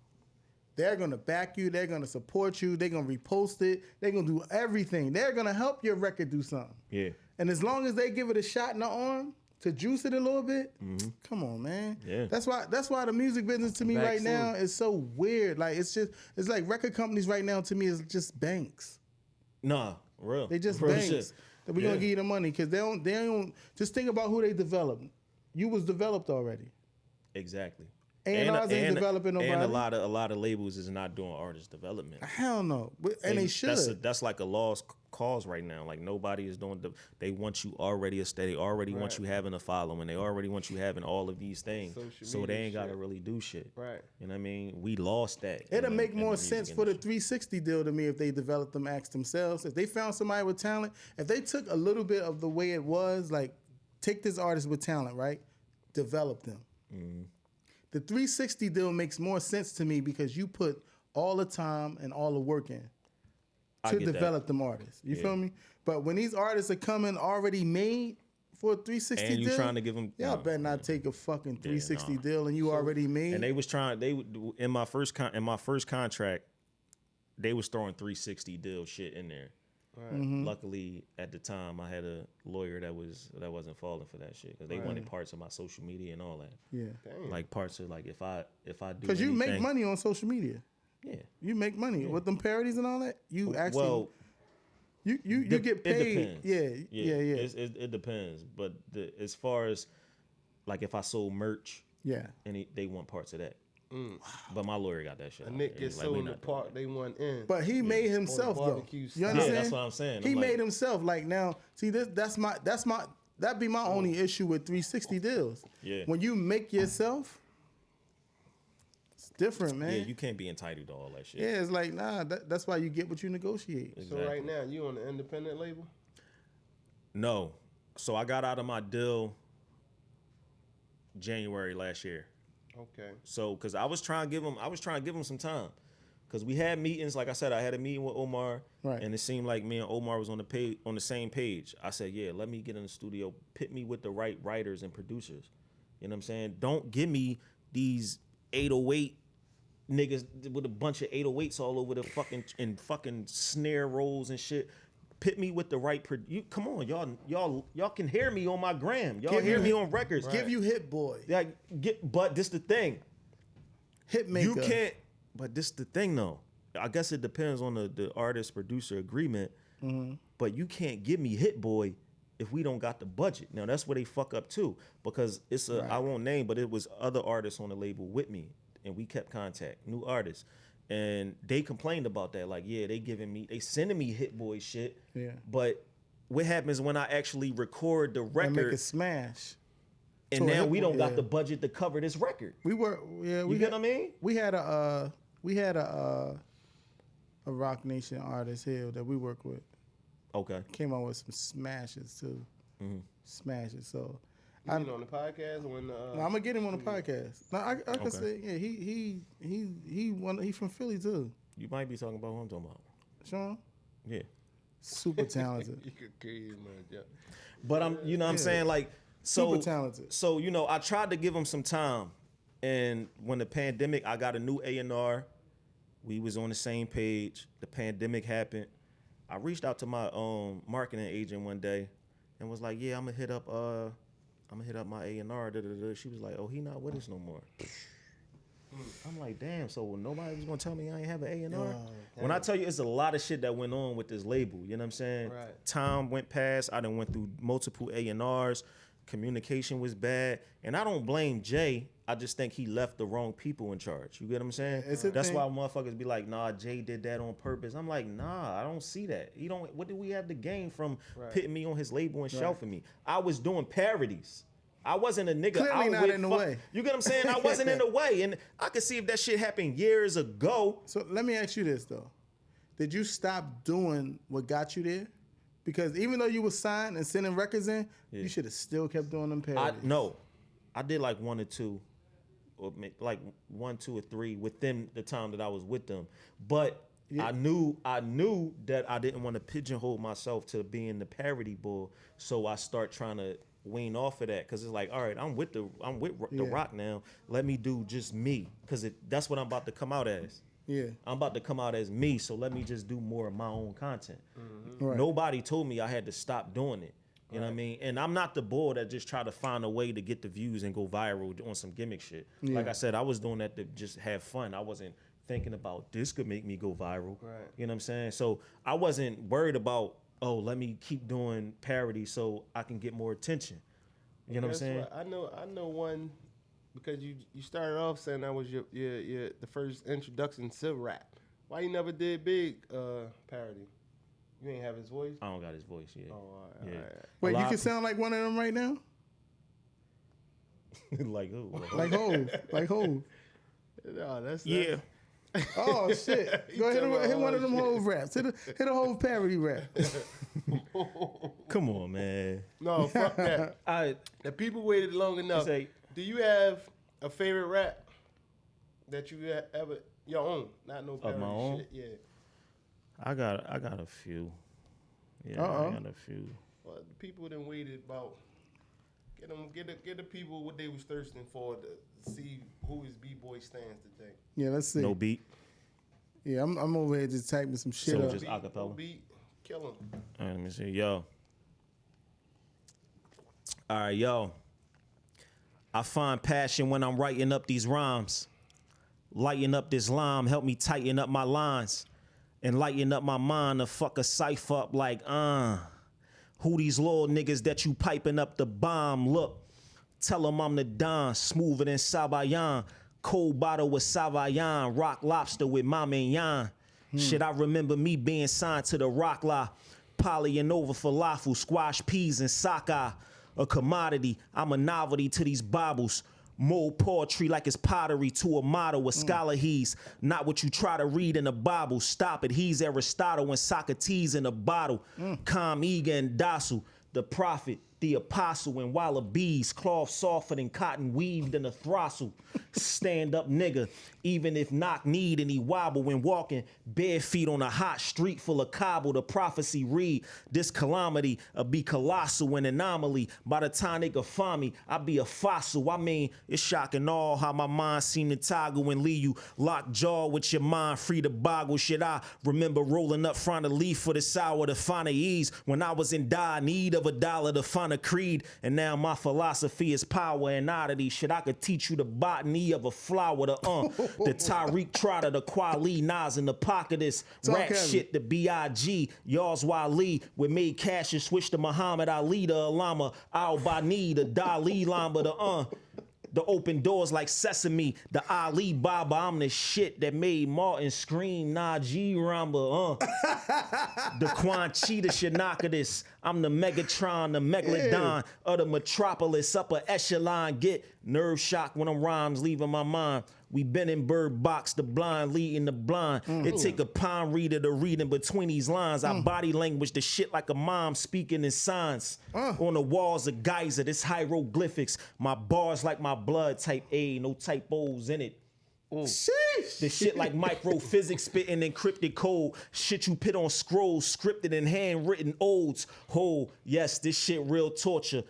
they're gonna back you. They're gonna support you. They're gonna repost it. They're gonna do everything. They're gonna help your record do something. Yeah. And as long as they give it a shot in the arm to juice it a little bit, come on, man. Yeah. That's why the music business to me right Vaccine. now is so weird. Like it's like record companies right now to me is just banks. Nah, real. They just real banks. shit. That we're gonna give you the money because they don't just think about who they developed. You was developed already. Exactly. A&Rs ain't developing nobody. And a lot of labels is not doing artist development. Hell no. And they should. That's like a lost cause right now. Like nobody is doing they want you already they already want you having a following. They already want you having all of these things. So they ain't gotta really do shit. Right. You know what I mean? We lost that. It'll make more sense for the 360 deal to me if they developed them acts themselves. If they found somebody with talent, if they took a little bit of the way it was, like take this artist with talent, right? Develop them. Mm-hmm. The 360 deal makes more sense to me because you put all the time and all the work in to develop them artists. You feel me? But when these artists are coming already made for a 360 and you deal, trying to give them, y'all better not take a fucking 360 deal and you already made. And they was trying. In my first contract, they was throwing 360 deal shit in there. Right. Mm-hmm. Luckily, at the time, I had a lawyer that wasn't falling for that shit because they wanted parts of my social media and all that. Yeah, like parts of like if I do because you make money on social media. Yeah, you make money with them parodies and all that. You actually, you get paid. It depends. It depends, but as far as like if I sold merch, and they want parts of that. Wow. But my lawyer got that shit. A Nick gets sold in the park, they want in. But he made himself though. You understand? Yeah, that's what I'm saying. He made himself. Like now, see that'd be my only issue with 360 deals. Yeah. When you make yourself, it's different, man. Yeah, you can't be entitled to all that shit. Yeah, it's like nah. That's why you get what you negotiate. Exactly. So right now, you on the independent label? No. So I got out of my deal January last year. Okay. So, cause I was trying to give him some time, cause we had meetings. Like I said, I had a meeting with Omar, and it seemed like me and Omar was on the same page. I said, yeah, let me get in the studio, pit me with the right writers and producers. You know what I'm saying? Don't give me these 808 niggas with a bunch of 808s all over the fucking snare rolls and shit. Pit me with the right come on, y'all can hear me on my gram. Y'all hear me on records. Give you Hit Boy. But this the thing. Hitmaker. You can't. But this the thing though. I guess it depends on the artist producer agreement. Mm-hmm. But you can't give me Hit Boy if we don't got the budget. Now that's where they fuck up too, because it's I won't name, but it was other artists on the label with me, and we kept contact, new artists. And they complained about that. Like, yeah, they sending me Hit Boy shit. Yeah. But what happens when I actually record the record? And make a smash. And now we don't got the budget to cover this record. We get what I mean? We had a Roc Nation artist here that we work with. Okay. Came out with some smashes too. Mm-hmm. Smashes. So You mean on the podcast when? No, I'm gonna get him on the podcast. No, I can say, yeah, he from Philly too. You might be talking about who I'm talking about. Sean? Yeah. Super talented. You could kill man. Yeah. But I'm saying like super talented. So I tried to give him some time, and when the pandemic, I got a new A&R. We was on the same page. The pandemic happened. I reached out to my marketing agent one day, and was like, yeah, I'm gonna hit up my A&R. She was like, oh, he not with us no more. I'm like, damn, so nobody was gonna tell me I ain't have an A&R? When I tell you, it's a lot of shit that went on with this label, you know what I'm saying? Right. Time went past, I done went through multiple A&Rs, communication was bad, and I don't blame Jay, I just think he left the wrong people in charge, you get what I'm saying? That's why motherfuckers be like, nah, Jay did that on purpose. I'm like, nah, I don't see that. What do we have to gain from pitting me on his label and shelving me? I was doing parodies. I wasn't a nigga. Clearly not in the way. You get what I'm saying? I wasn't in the way. And I could see if that shit happened years ago. So let me ask you this, though. Did you stop doing what got you there? Because even though you were signed and sending records in, you should have still kept doing them parodies. No. I did like 1 or 2. Or like 1, 2, or 3 within the time that I was with them. But I knew that I didn't want to pigeonhole myself to being the parody bull. So I start trying to wean off of that, because it's like, all right, I'm with the Roc now. Let me do just me, because that's what I'm about to come out as. Yeah, I'm about to come out as me. So let me just do more of my own content. Mm-hmm. Right. Nobody told me I had to stop doing it. You know what I mean? And I'm not the bull that just try to find a way to get the views and go viral on some gimmick shit. Yeah. Like I said, I was doing that to just have fun. I wasn't thinking about this could make me go viral. Right. You know what I'm saying? So I wasn't worried about, oh, let me keep doing parody so I can get more attention. You know what I'm saying? I know one because you started off saying that was your the first introduction to rap. Why you never did Big parody? You ain't have his voice? I don't got his voice, yeah. Oh, all right, Yeah. all right. Wait, you can sound like one of them right now? Like who? Like Hov. Like Hov. No, that's Yeah. Oh, shit. Go ahead, hit one of them Hov raps. Hit a Hov parody rap. Come on, man. No, fuck that. The people waited long enough. Say, Do you have a favorite rap that you ever your own, not no parody my own? shit? Yeah. I got a few. Yeah, Uh-oh. I got a few. Well, the people then waited about get the people what they was thirsting for to see who his B-boy stands today. Yeah, let's see. No beat. Yeah, I'm over here just typing some shit So up. just Beat, acapella. no beat, kill him. All right, let me see. Yo. All right, yo. I find passion when I'm writing up these rhymes. Lighten up this lime, help me tighten up my lines. And lighten up my mind to fuck a cipher up like, who these little niggas that you piping up the bomb? Look, tell them I'm the Don, smoother than Savayan. Cold bottle with Savayan, rock lobster with Mama and Yan. Shit, I remember me being signed to the Rock La. Poly and over falafel, squash peas and sockeye. A commodity, I'm a novelty to these baubles. Mold poetry like it's pottery to a model, a scholar he's not what you try to read in the Bible. Stop it, he's Aristotle and Socrates in a bottle. Calm, eager, and docile, the prophet, the apostle, and wallabies, cloth softer than cotton weaved in a throstle. Stand up nigga, even if knock-kneed and he wobble when walking bare feet on a hot street full of cobble. The prophecy read, this calamity be colossal and anomaly. By the time they can find me, I be a fossil. I mean, it's shocking all how my mind seem to toggle and leave you locked jaw with your mind free to boggle. Shit, I remember rolling up front of leaf for the sour to find a ease when I was in dire need of $1 to find a creed. And now my philosophy is power and oddity. Shit, I could teach you the botany of a flower, the Tyreek Trotter, the Kweli Nas in the pocket, this rap heavy. shit, the B.I.G. Y'all's Wali, with made cash and switch to Muhammad Ali, the Alama, Al-Bani, the Dalai Lama, the open doors like Sesame, the Ali Baba. I'm the shit that made Martin scream, Najee Ramba, the Quan Chi, the Shanakadis. I'm the Megatron, the Megalodon of the metropolis, upper echelon. Get nerve shock when them rhymes leaving my mind. We been in Bird Box, the blind leading the blind. It take a palm reader to read in between these lines. I body language the shit like a mom speaking in signs. On the walls of geyser, this hieroglyphics. My bars like my blood, type A, no typos in it. Sheesh. The shit like microphysics spitting encrypted code. Shit you put on scrolls, scripted and handwritten odes. Oh, yes, this shit real torture.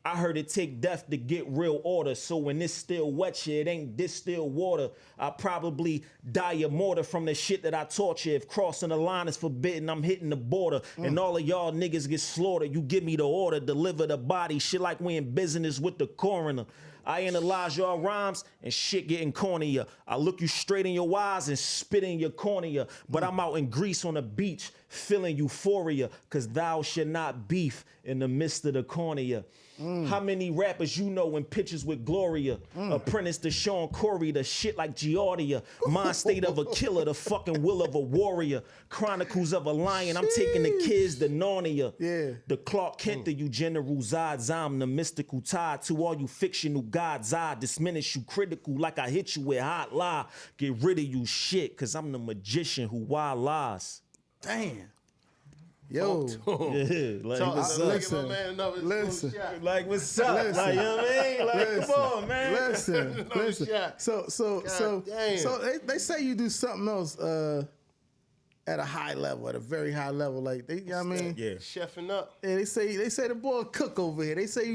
I heard it take death to get real order. So when this still wet shit, it ain't distilled water. I probably die a mortar from the shit that I taught you. If crossing the line is forbidden, I'm hitting the border. And all of y'all niggas get slaughtered. You give me the order, deliver the body. Shit like we in business with the coroner. I analyze y'all rhymes and shit getting cornier. I look you straight in your eyes and spit in your cornea. But I'm out in Greece on the beach feeling euphoria. Cause thou should not beef in the midst of the cornea. How many rappers you know in pictures with Gloria? Apprentice to Sean Corey, the shit like Giardia. Mind state of a killer, the fucking will of a warrior. Chronicles of a lion, I'm taking the kids to Narnia. Yeah. The Clark Kent, the you General Zod, I'm the mystical tide to all you fictional gods. I diminish you critical like I hit you with hot lie. Get rid of you shit, cause I'm the magician who wild lies. Damn. Yo. Yeah, like what's up? listen, listen. Like what's up? Listen. Like, you know what I mean? Like, Listen. come on, man. Listen. shot. So damn. they say you do something else at a high level, at a very high level. Like they, you know what I mean? Yeah. Chefing up. Yeah, they say the boy cook over here. They say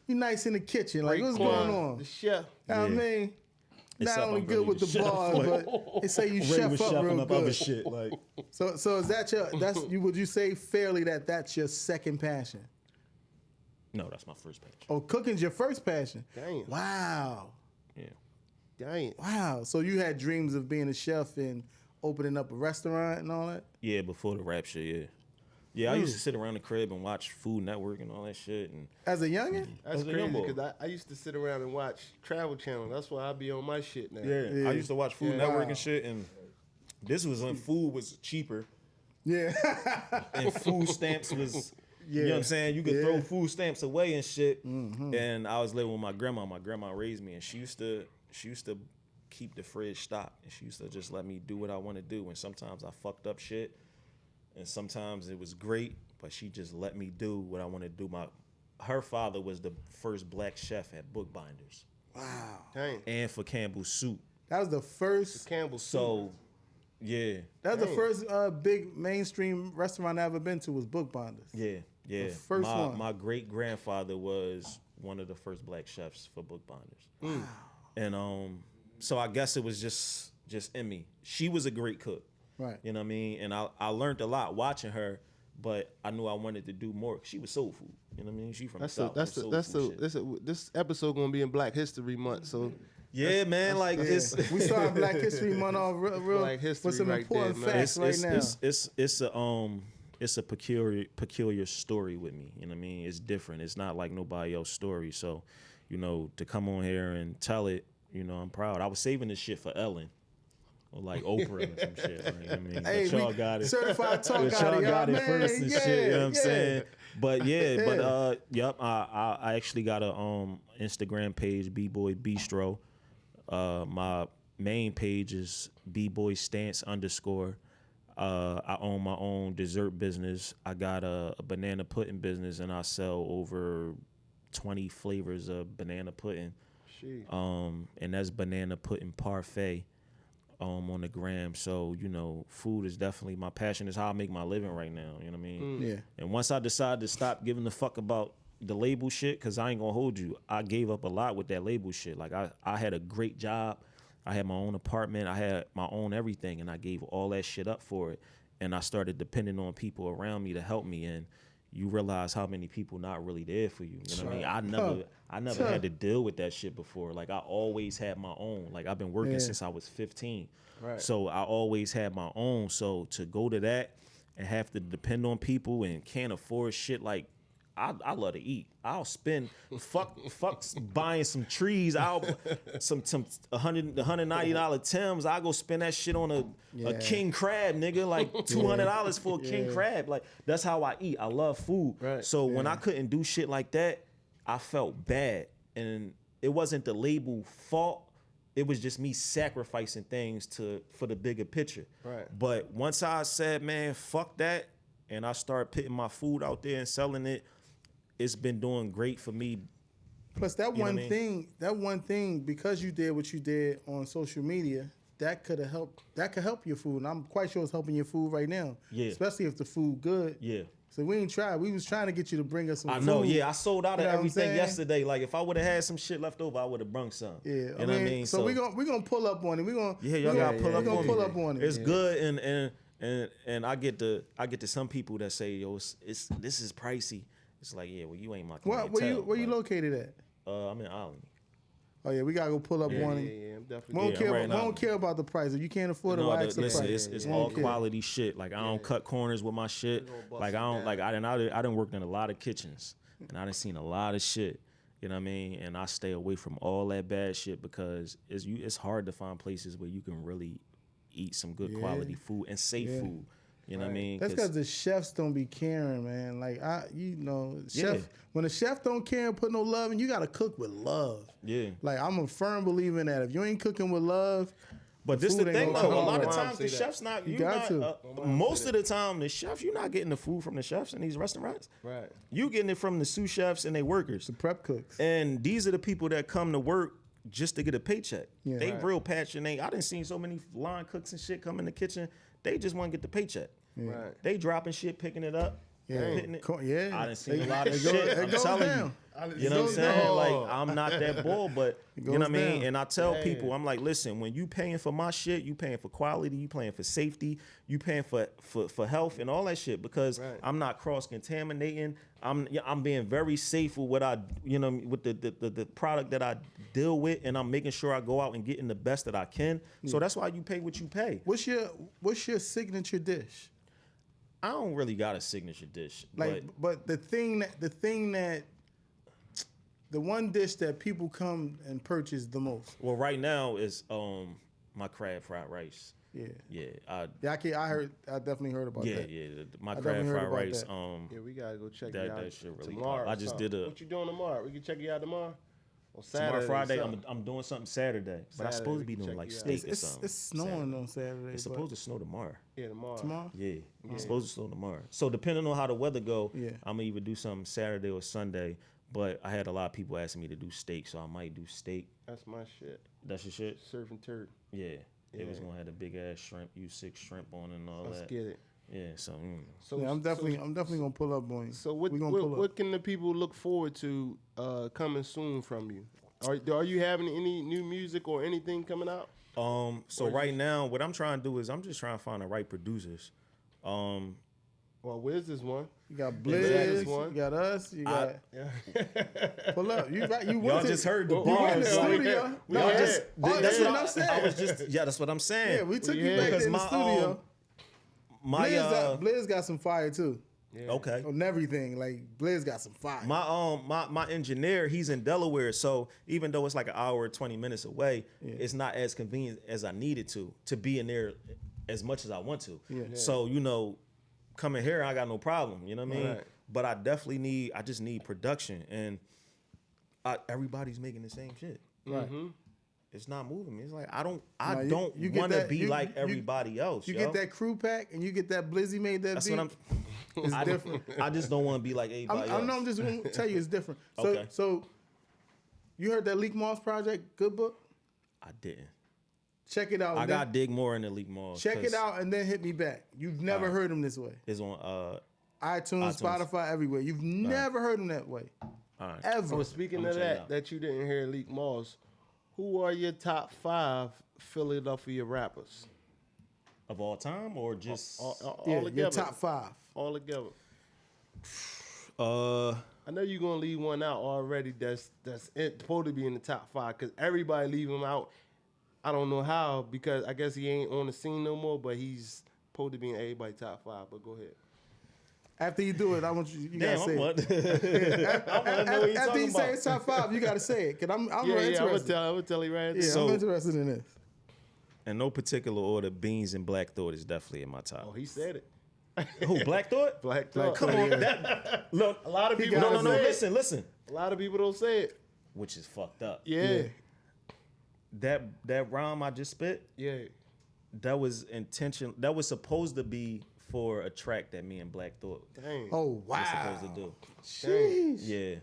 you nice in the kitchen. Like what's going on? The chef. You know what I mean? It's Not up, only I'm good ready with to the chef, bars, like- but they say you Ray chef was up chefing real up other good. shit. Like, So is that you? Would you say fairly that that's your second passion? no, that's my first page. Oh, cooking's your first passion. Damn. Wow. Yeah. Damn. Wow. So you had dreams of being a chef and opening up a restaurant and all that? Yeah, before the rap shit, yeah. Yeah, I used to sit around the crib and watch Food Network and all that shit. And As a youngin'? That's As a young crazy boy. because I used to sit around and watch Travel Channel. That's why I be on my shit now. yeah, I used to watch Food Yeah. Network Wow. and shit. And this was when food was cheaper Yeah. and food stamps was. You know what I'm saying? You could throw food stamps away and shit. Mm-hmm. And I was living with my grandma. My grandma raised me, and she used to keep the fridge stocked, and she used to just let me do what I want to do. And sometimes I fucked up shit, and sometimes it was great, but she just let me do what I want to do. Her father was the first black chef at Bookbinders Wow. Dang. and for Campbell's Soup. That was the first. Campbell So, yeah, That was the first big mainstream restaurant I ever been to was Bookbinders. yeah. The first one. My great grandfather was one of the first black chefs for Bookbinders. And so I guess it was just in me. She was a great cook. Right. You know what I mean? And I learned a lot watching her, but I knew I wanted to do more. She was soul food. You know what I mean? She from the South. This episode gonna be in Black History Month. So yeah, man. Like it's We started Black History Month off real Black history with some right important there, man. facts right now. it's a peculiar story with me. You know what I mean? It's different. It's not like nobody else's story. So, you know, to come on here and tell it, you know, I'm proud. I was saving this shit for Ellen. Or like Oprah or some shit. Right? You know what I mean? Hey, But y'all got it. Certified talk But y'all out got it man. first and shit. You know what I'm saying? But Yeah. yep. I actually got a Instagram page, Bboy Bistro. My main page is Bboy Stance _. I own my own dessert business. I got a banana pudding business, and I sell over 20 flavors of banana pudding. And that's banana pudding parfait. On the gram. So, you know, food is definitely my passion. Is how I make my living right now. You know what I mean? Yeah. And once I decided to stop giving a fuck about the label shit, because I ain't gonna hold you, I gave up a lot with that label shit. Like I had a great job. I had my own apartment. I had my own everything, and I gave all that shit up for it. And I started depending on people around me to help me. And you realize how many people not really there for you. You know what I mean? I never had to deal with that shit before. Like I always had my own. Like I've been working since I was 15. Right. So I always had my own. So to go to that and have to depend on people and can't afford shit, like I love to eat. I'll spend fuck buying some trees. I'll some $190 Timbs. I go spend that shit on a king crab, nigga. Like $200 for a king crab. Like that's how I eat. I love food. Right. So when I couldn't do shit like that, I felt bad, and it wasn't the label fault. It was just me sacrificing things for the bigger picture. Right. But once I said, man, fuck that, and I started putting my food out there and selling it, it's been doing great for me. Plus that You know one what I mean? one thing, because you did what you did on social media, that could help your food. And I'm quite sure it's helping your food right now. Yeah. Especially if the food good. Yeah. So we ain't tried. We was trying to get you to bring us some I food. know, yeah. I sold out You of know what I'm everything saying? yesterday. Like if I would have had some shit left over, I would have brung some. Yeah. You know what I mean? So we gonna pull up on it. We gonna y'all gotta pull up we gonna on pull it. up on it. It's good, and I get to some people that say, yo, it's this is pricey. It's like, yeah, well, you ain't my clientele. Where you located at? I'm in Island. Oh yeah, we gotta go pull up on it. Yeah, I'm We definitely. don't, Yeah, care, I'm right we now. don't care about the price. If you can't afford it, No, why ask the listen, price? it's We all don't care. quality shit. Like I don't cut corners with my shit. Like I don't like I done worked in a lot of kitchens, and I done seen a lot of shit. You know what I mean? And I stay away from all that bad shit because it's hard to find places where you can really eat some good quality food and safe food. You know what I mean? That's because the chefs don't be caring, man. Like Yeah. when a chef don't care and put no love in, you gotta cook with love. Yeah. Like I'm a firm believer in that. If you ain't cooking with love, But this the food ain't thing gonna though. A come lot out. of My mom times the say that. chefs not. You You got not. Most of the time, the chefs you're not getting the food from the chefs in these restaurants. Right. You getting it from the sous chefs and they workers. the prep cooks. And these are the people that come to work just to get a paycheck. Yeah. They Right. real passionate. I done seen so many line cooks and shit come in the kitchen. They just want to get the paycheck. Right. They dropping shit, picking it up, hitting it. Yeah. I done seen It- a lot of it go- shit. it I'm goes telling down. you. You know what I'm goes saying? down. Like I'm not that bull, but you know what I goes mean. down. And I tell people, I'm like, listen, when you paying for my shit, you paying for quality, you paying for safety, you paying for health and all that shit because I'm not cross contaminating. I'm being very safe with what I with the product that I deal with, and I'm making sure I go out and getting the best that I can. So that's why you pay what you pay. What's your signature dish? I don't really got a signature dish. Like, but the one dish that people come and purchase the most. Well, right now is my crab fried rice. Yeah. Yeah. I definitely heard about that. Yeah. My crab fried rice. Yeah, we gotta go check that it out. That shit really. Tomorrow. I just did a. What you doing tomorrow? We can check you out tomorrow. On Saturday. Tomorrow Friday, I'm doing something Saturday, but I'm supposed to be doing like steak or something. It's snowing on Saturday. It's supposed to snow tomorrow. Yeah, tomorrow. Tomorrow? Yeah, it's supposed to snow tomorrow. So depending on how the weather go, Yeah. I'm gonna either do something Saturday or Sunday. But I had a lot of people asking me to do steak, so I might do steak. That's my shit. That's your shit? Surf and turf. Yeah. It was gonna have the big ass shrimp, U6 shrimp on it and all Let's that. get it. Yeah, so Yeah, I'm definitely gonna pull up on you. So what can the people look forward to coming soon from you? Are you having any new music or anything coming out? So right now, what I'm trying to do is I'm just trying to find the right producers. Well, where's this one? You got Blizz, one. you got us, you got pull up. You went Y'all to, just heard the you went to the bars. Like, studio. Y'all just- That's what I'm saying. I was just that's what I'm saying. Yeah, we took you Yeah, back because in the studio. My Blizz got some fire too. okay. On everything, like Blizz got some fire. My engineer, he's in Delaware, so even though it's like an hour 20 minutes away, it's not as convenient as I needed to be in there as much as I want to. Yeah. So coming here, I got no problem. You know what I mean? Right. But I just need production, and everybody's making the same shit. Right. It's not moving me. It's like I don't you get want to that- be you- like you- everybody else. You yo. get that crew pack and you get that Blizzy made that That's beat. what I'm. It's different. I just don't want to be like everybody else. I'm just gonna tell you it's different. So Okay. so you heard that Leak Moss project, good book? I didn't. Check it out. I and got to then dig more in the League Mall. check it out and then hit me back. You've never heard him this way. It's on iTunes, Spotify, everywhere. You've never heard him that way. all right. Ever. So speaking I'ma of check it out. that you didn't hear Leak Moss, who are your top 5 Philadelphia rappers? Of all time or just All Yeah, together. your top 5. All together. uh I know you're gonna leave one out already. That's supposed to be in the top 5 because everybody leave him out. I don't know how because I guess he ain't on the scene no more. But he's supposed to be in everybody's top 5. But go ahead. After you do it, I want you damn, gotta say I'm it. what After you say it's top 5, you gotta say it. Cause I'm really I'm interested. gonna tell you right Yeah, there. So- I'm interested in this. in no particular order, Beans and Black Thought is definitely in my top. Oh, he said it. Who, Black Thought? Black Thought. Come on, that look. A lot of people gotta don't No, say it. listen. A lot of people don't say it. Which is fucked up. Yeah. That rhyme I just spit, Yeah. that was intention. That was supposed to be for a track that me and Black Thought Dang. Oh wow. was supposed to do. Sheesh. Yeah.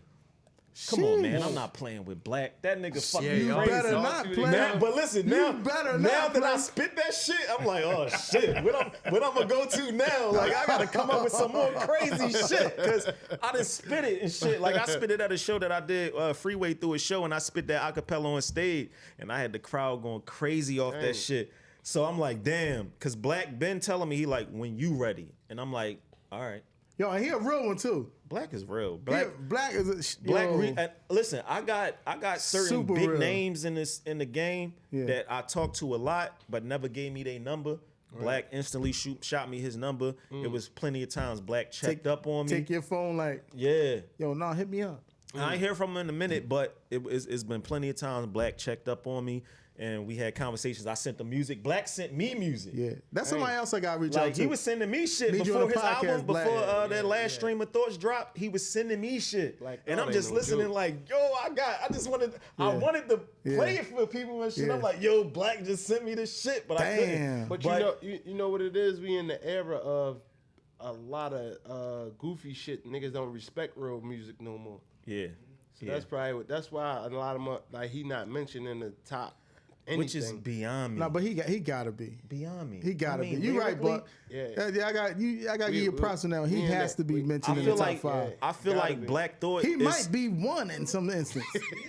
Come on, man. I'm not playing with Black. That nigga fucking Yeah, crazy. y'all better talk not to play. them. Now, but listen, You now, better now not that I play. spit that shit, I'm like, oh shit, what I'm gonna go to now? Like, I gotta come up with some more crazy shit because I done spit it and shit. Like, I spit it at a show that I did, Freeway through a show, and I spit that acapella on stage, and I had the crowd going crazy off Dang. that shit. So I'm like, damn, because Black been telling me he like, when you ready, and I'm like, all right, Yo, and he a real one too. Black is real. Black is a Black. yo. And listen, I got certain Super big real. names in the game Yeah. that I talked to a lot, but never gave me their number. Black instantly shot me his number. It was plenty of times Black checked up on me. Take your phone like, Yeah, yo, no, hit me up. I ain't hear from him in a minute, but it's been plenty of times Black checked up on me, and we had conversations. I sent the music. Black sent me music. Yeah, that's somebody else I got to reach out Like to. he was sending me shit Need you on before the his podcast, album, Black. before that last stream of thoughts dropped. He was sending me shit, Like, and oh, I'm they just no listening. joke. Like, yo, I wanted to play it for people and shit. Yeah. I'm like, yo, Black just sent me this shit, but I couldn't. Damn. But you know what it is? We in the era of a lot of goofy shit. Niggas don't respect real music no more. Yeah, So that's why a lot of like he not mentioned in the top. which is anything. beyond me. No, but he gotta be. Beyond me. He gotta I mean, be. You right, lyrically, but Yeah. I got to give you props on that one. He we in has that- to be we- mentioned I in the feel top like 5. I feel Gotta like be. Black Thought. He is, might be one in some instance.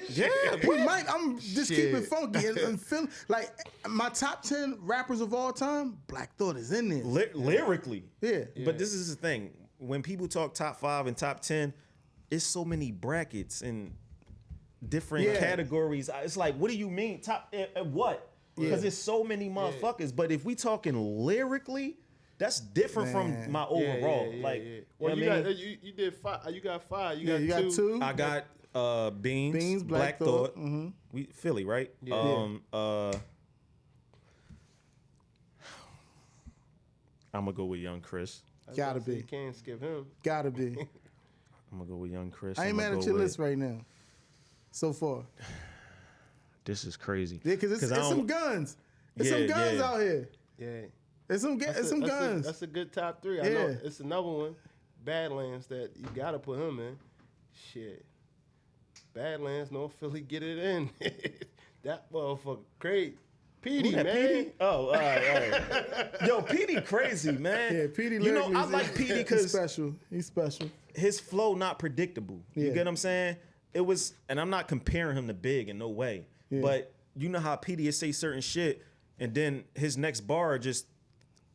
Yeah, He might. I'm just keeping Shit. funky and feel like my top 10 rappers of all time. Black Thought is in there. lyrically. Yeah. But this is the thing. When people talk top 5 and top 10, it's so many brackets and different Yeah. categories. It's like, what do you mean? Top what? Because Yeah. there's so many motherfuckers. But if we talking lyrically, That's different Man. from my overall. Like, Well, you you know what I got mean? you did 5. You got 5. Yeah, you got two. I got Beans, Black Thought. We Philly, right? Yeah. I'm gonna go with Young Chris. Gotta be. You can't skip him. Gotta be. I'm gonna go with Young Chris. I ain't mad at your list right now. So far. This is crazy. Yeah, because it's some guns. There's some guns out here. Yeah. There's some guns. That's a good top 3. I Yeah. know it's another one, Badlands, that you gotta put him in. Shit. Badlands, no Philly, get it in. That motherfucker great. Petey, man. Petey? Oh, all right. Yo, Petey crazy, man. Yeah, Petey. You know, I like Petey because special. He's special. his flow not predictable. You Yeah. get what I'm saying? It was, and I'm not comparing him to Big in no way, but you know how Petey say certain shit, and then his next bar just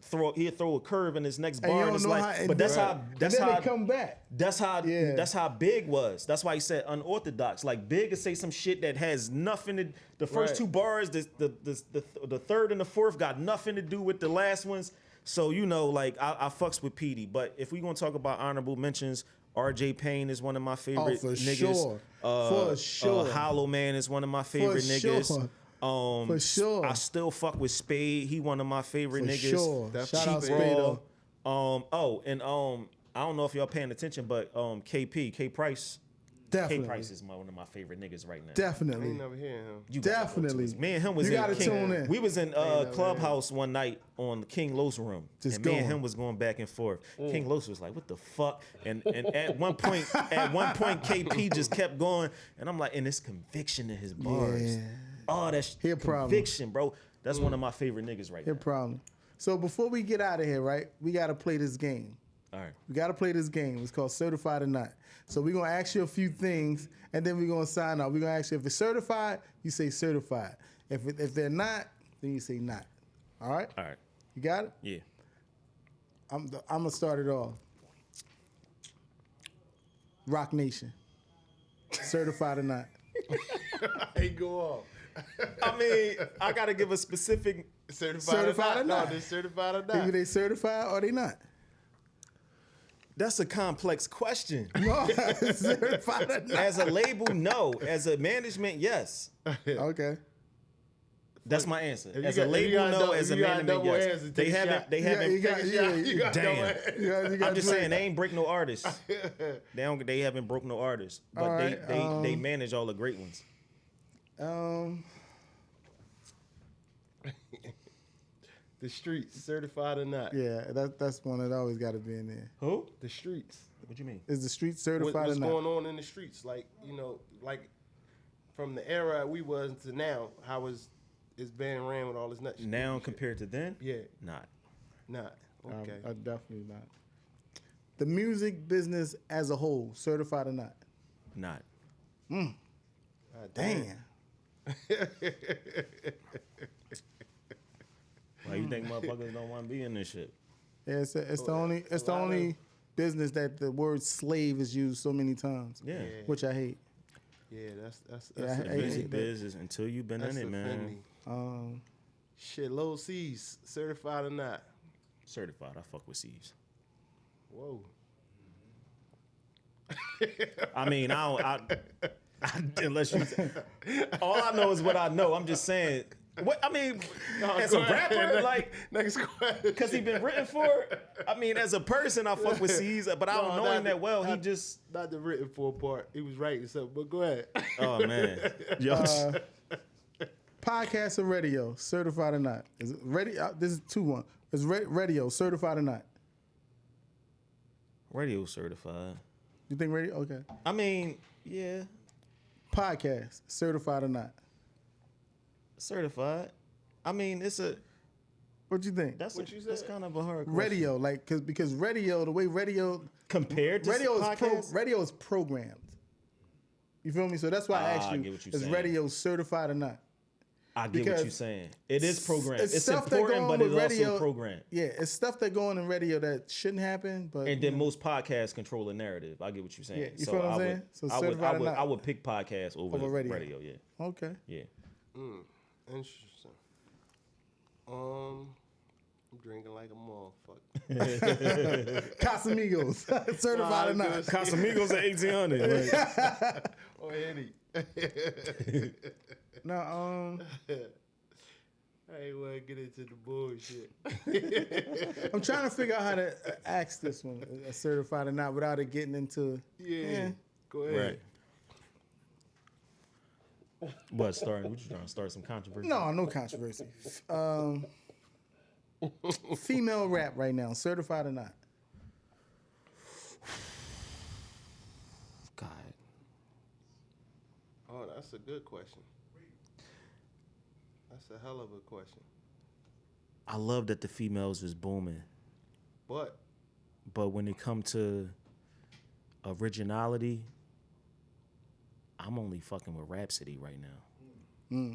he'll throw a curve in his next And you bar, don't and it's know like, how- but that's then how they come back. That's how Yeah. that's how Big was. That's why he said unorthodox. Like Big would say some shit that has nothing to the first Right. two bars, the third and the fourth got nothing to do with the last ones. So you know, like I fucks with Petey. But if we gonna talk about honorable mentions, RJ Payne is one of my favorite for niggas. sure. For sure. Hollow Man is one of my favorite niggas. sure. For sure. I still fuck with Spade. He one of my favorite For niggas. sure. Definitely. Shout out Spade. Spade. I don't know if y'all paying attention, but K Price. Definitely. K Price is one of my favorite niggas right now. I Definitely. ain't never hear him. You gotta go to Definitely. his- Me and him was You in gotta King. tune in. We was in never Clubhouse one night on the King Los room. Just and me and going. him was going back and forth. King Los was like, "What the fuck?" And at one point, KP just kept going, and I'm like, and it's conviction in his bars. Yeah. Oh, that's He a problem. conviction, bro. That's one of my favorite niggas right No now. problem. So before we get out of here, right, we got to play this game. All right. We got to play this game. It's called Certified or Not. So we're going to ask you a few things, and then we're going to sign off. We're going to ask you if it's certified, you say certified. If they're not, then you say not. All right? All right. You got it? Yeah. I'm going to start it off. Roc Nation. Certified or not. Hey, go off. I mean, I gotta give a specific. Certified or not? No, they certified or Either not. they certified or they not. That's a complex question. No, certified or not. As a label, no. As a management, yes. Okay. That's my answer. If you As got- a if label, you got no. double- As a if you got management, double yes. answer, They take a haven't. shot. They haven't. you got- yeah. Damn. I'm just saying they ain't break no artists. saying. They haven't broke no artists, but All right, they manage all the great ones. The streets, certified or not. Yeah, that's one that always got to be in there. Who? The streets. What you mean? Is the street What, certified what's or not? going on in the streets? Like, you know, like from the era we was to now, how it's being ran with all this nut shit. Now compared to then? Yeah, Not. not. Okay. I definitely not. The music business as a whole, certified or not? Not. God Damn. Why you think motherfuckers don't want to be in this shit? Yeah, it's the only business that the word slave is used so many times. Yeah. Which I hate. Yeah, that's Yeah, I The hate music that. business until you've been in it, man. Um, Shit, low C's, certified or not? Certified. I fuck with C's. Whoa. I mean, I unless you. All I know is what I know. I'm just saying. What I mean, as a go ahead. rapper, like, Next question. because he been written for. I mean, as a person, I fuck with C's, but I don't know him that well. He just. Not the written for part. He was writing something, but go ahead. Oh man, yo, podcast or radio, certified or not? Is it radio? This is 2-1. Is radio certified or not? radio certified. You think radio? Okay. I mean, yeah, Podcast, certified or not? certified. I mean, it's a. What you think? That's What you that's said? kind of a hard question. Radio, like, because radio, the way radio compared to podcast. radio is programmed. You feel me? So that's why I asked I you: get what you're is saying. radio certified or not? I get what because you're saying. It is programmed. it's It's stuff that important, go but on it's with also radio. programmed. Yeah, it's stuff that go on in radio that shouldn't happen. But And then most podcasts control the narrative. I get what you're saying. Yeah, you feel what I'm saying? So certified or not? I would pick podcasts over radio. radio. Yeah, okay, Interesting. I'm drinking like like a motherfucker. Casamigos, certified or not. Casamigos at 1800. Or Eddie. No, I ain't want to get into the bullshit. I'm trying to figure out how to ask this one, certified or not, without it getting into. Yeah. Go ahead. Right. What starting? What you trying to start some controversy? No controversy. Female rap right now, certified or not? God. Oh, that's a good question. That's a hell of a question. I love that the females was booming, But when it come to originality, I'm only fucking with Rhapsody right now.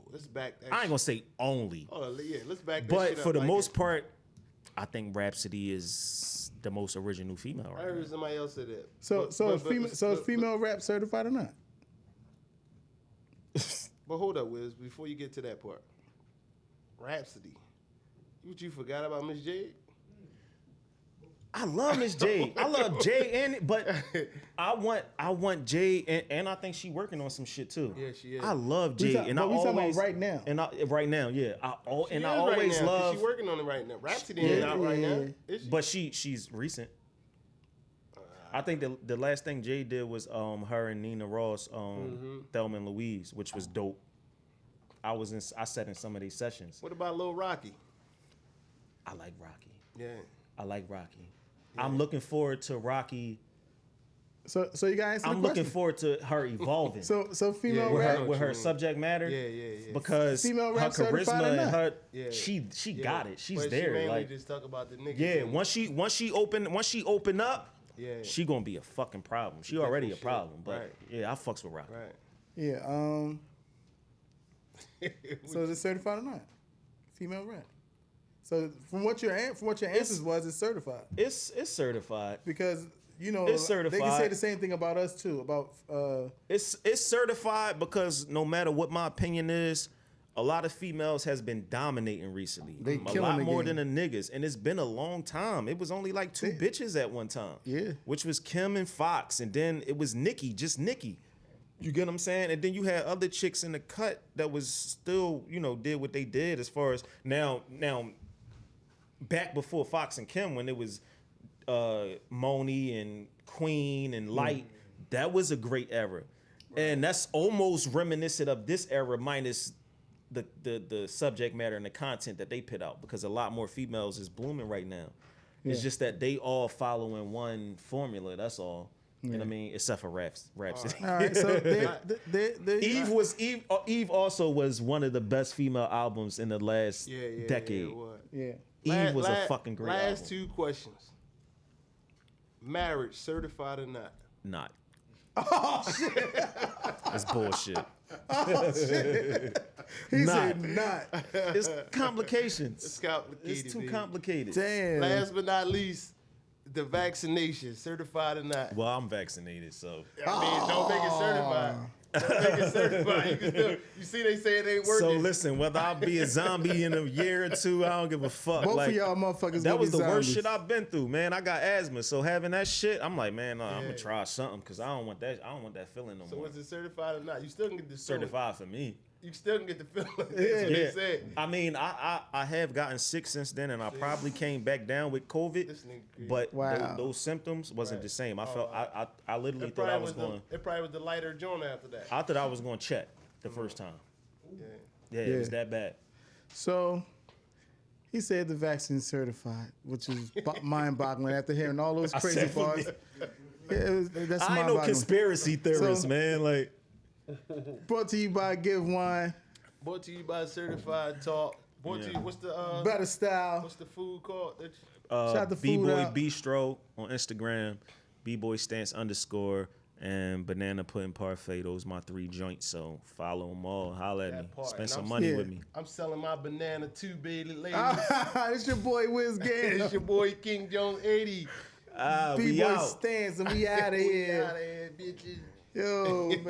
Let's back that I ain't gonna say only, let's back that but shit for up the like most this. part, I think Rhapsody is the most original female I right now. heard somebody else say that. So is female rap certified or not? But hold up, Wiz, before you get to that part. Rhapsody. What you forgot about Miss Jade? I love Miss Jade. I love Jade, but I want Jade, and I think she working on some shit too. Yeah, she is. I love Jade, and I we talking about always right now. And right now, yeah. I always Right now, 'cause love. She working on it right now. Rhapsody ain't out right now. Is she? But she's recent. I think the last thing Jade did was her and Nina Ross, Thelma and Louise, which was dope. I sat in some of these sessions. What about Lil Rocky? I like Rocky. Yeah. I like Rocky. I'm looking forward to Rocky. So you guys, I'm looking forward to her evolving. So female Yeah, rap. with her subject matter. Yeah. Because Female her rap certified or charisma and not? her, Yeah. she got it. She's But there. She mainly Like, just talk about the niggas. yeah, and- once she open up, Yeah. she gonna be a fucking problem. She already a Different shit. problem, but Right. yeah, I fucks with Rocky. Right. Yeah. So is it certified or not? Female rap. So from what your answers was, it's certified It's certified. because It's they can certified. say the same thing about us too. About It's certified because no matter what my opinion is, a lot of females has been dominating recently. They a killing lot the more game. than the niggas, and it's been a long time. It was only like two bitches at one time. Yeah. Which was Kim and Fox, and then it was Nicki, just Nicki. You get what I'm saying? And then you had other chicks in the cut that was still, did what they did as far as now back before Fox and Kim when it was Moni and Queen and Light, that was a great era. And that's almost reminiscent of this era minus the subject matter and the content that they put out, because a lot more females is blooming right now. It's just that they all following one formula, that's all. You know what I mean? Except for Rhapsody. all right. So they Eve also was one of the best female albums in the last decade. yeah. Eve was a fucking great Last album. 2 questions. Marriage, certified or not? Not. Oh shit! That's bullshit. He Not. said not. It's complications. It's complicated. It's too baby. complicated. Damn. Last but not least, the vaccination, certified or not? Well, I'm vaccinated, so. I mean, don't make it certified. Don't make it certified. You can still, you see, they say it ain't working. So listen, whether I'll be a zombie in a year or two, I don't give a fuck. Both like, of y'all motherfuckers. that gonna was be the worst zombies. shit I've been through, man. I got asthma, so having that shit, I'm like, man, I'm gonna try something because I don't want that. I don't want that feeling no So more. was it certified or not? You still can get the Certified for me. You still can get the feeling. That's what Yeah. they said. I mean, I have gotten sick since then, and I probably came back down with COVID. This nigga crazy. But Wow. those symptoms wasn't the same. I felt I literally It thought I probably was going. it probably was the lighter joint after that. I thought I was going to check the first time. Yeah. Yeah, it was that bad. So he said the vaccine's certified, which is mind-boggling after hearing all those crazy said for bars. me. Yeah, that's I ain't no mind-boggling. conspiracy theorist, So- man. Like, Brought to you by Give Wine, Brought to you by Certified Talk. Brought to you. What's the Better Style. what's the food called? Shout the food Bboy out. Bistro on Instagram, Bboy Stance _ and Banana Pudding Parfait. Those my 3 joints. So follow them all. Holla at That me. part. Spend And some I'm- money Yeah. with me. I'm selling my banana too, baby ladies. It's your boy Wiz Game. It's your boy King Jones 80. We B-Boy out. Stance, and we out of We here. outta here, bitches. Yo, man.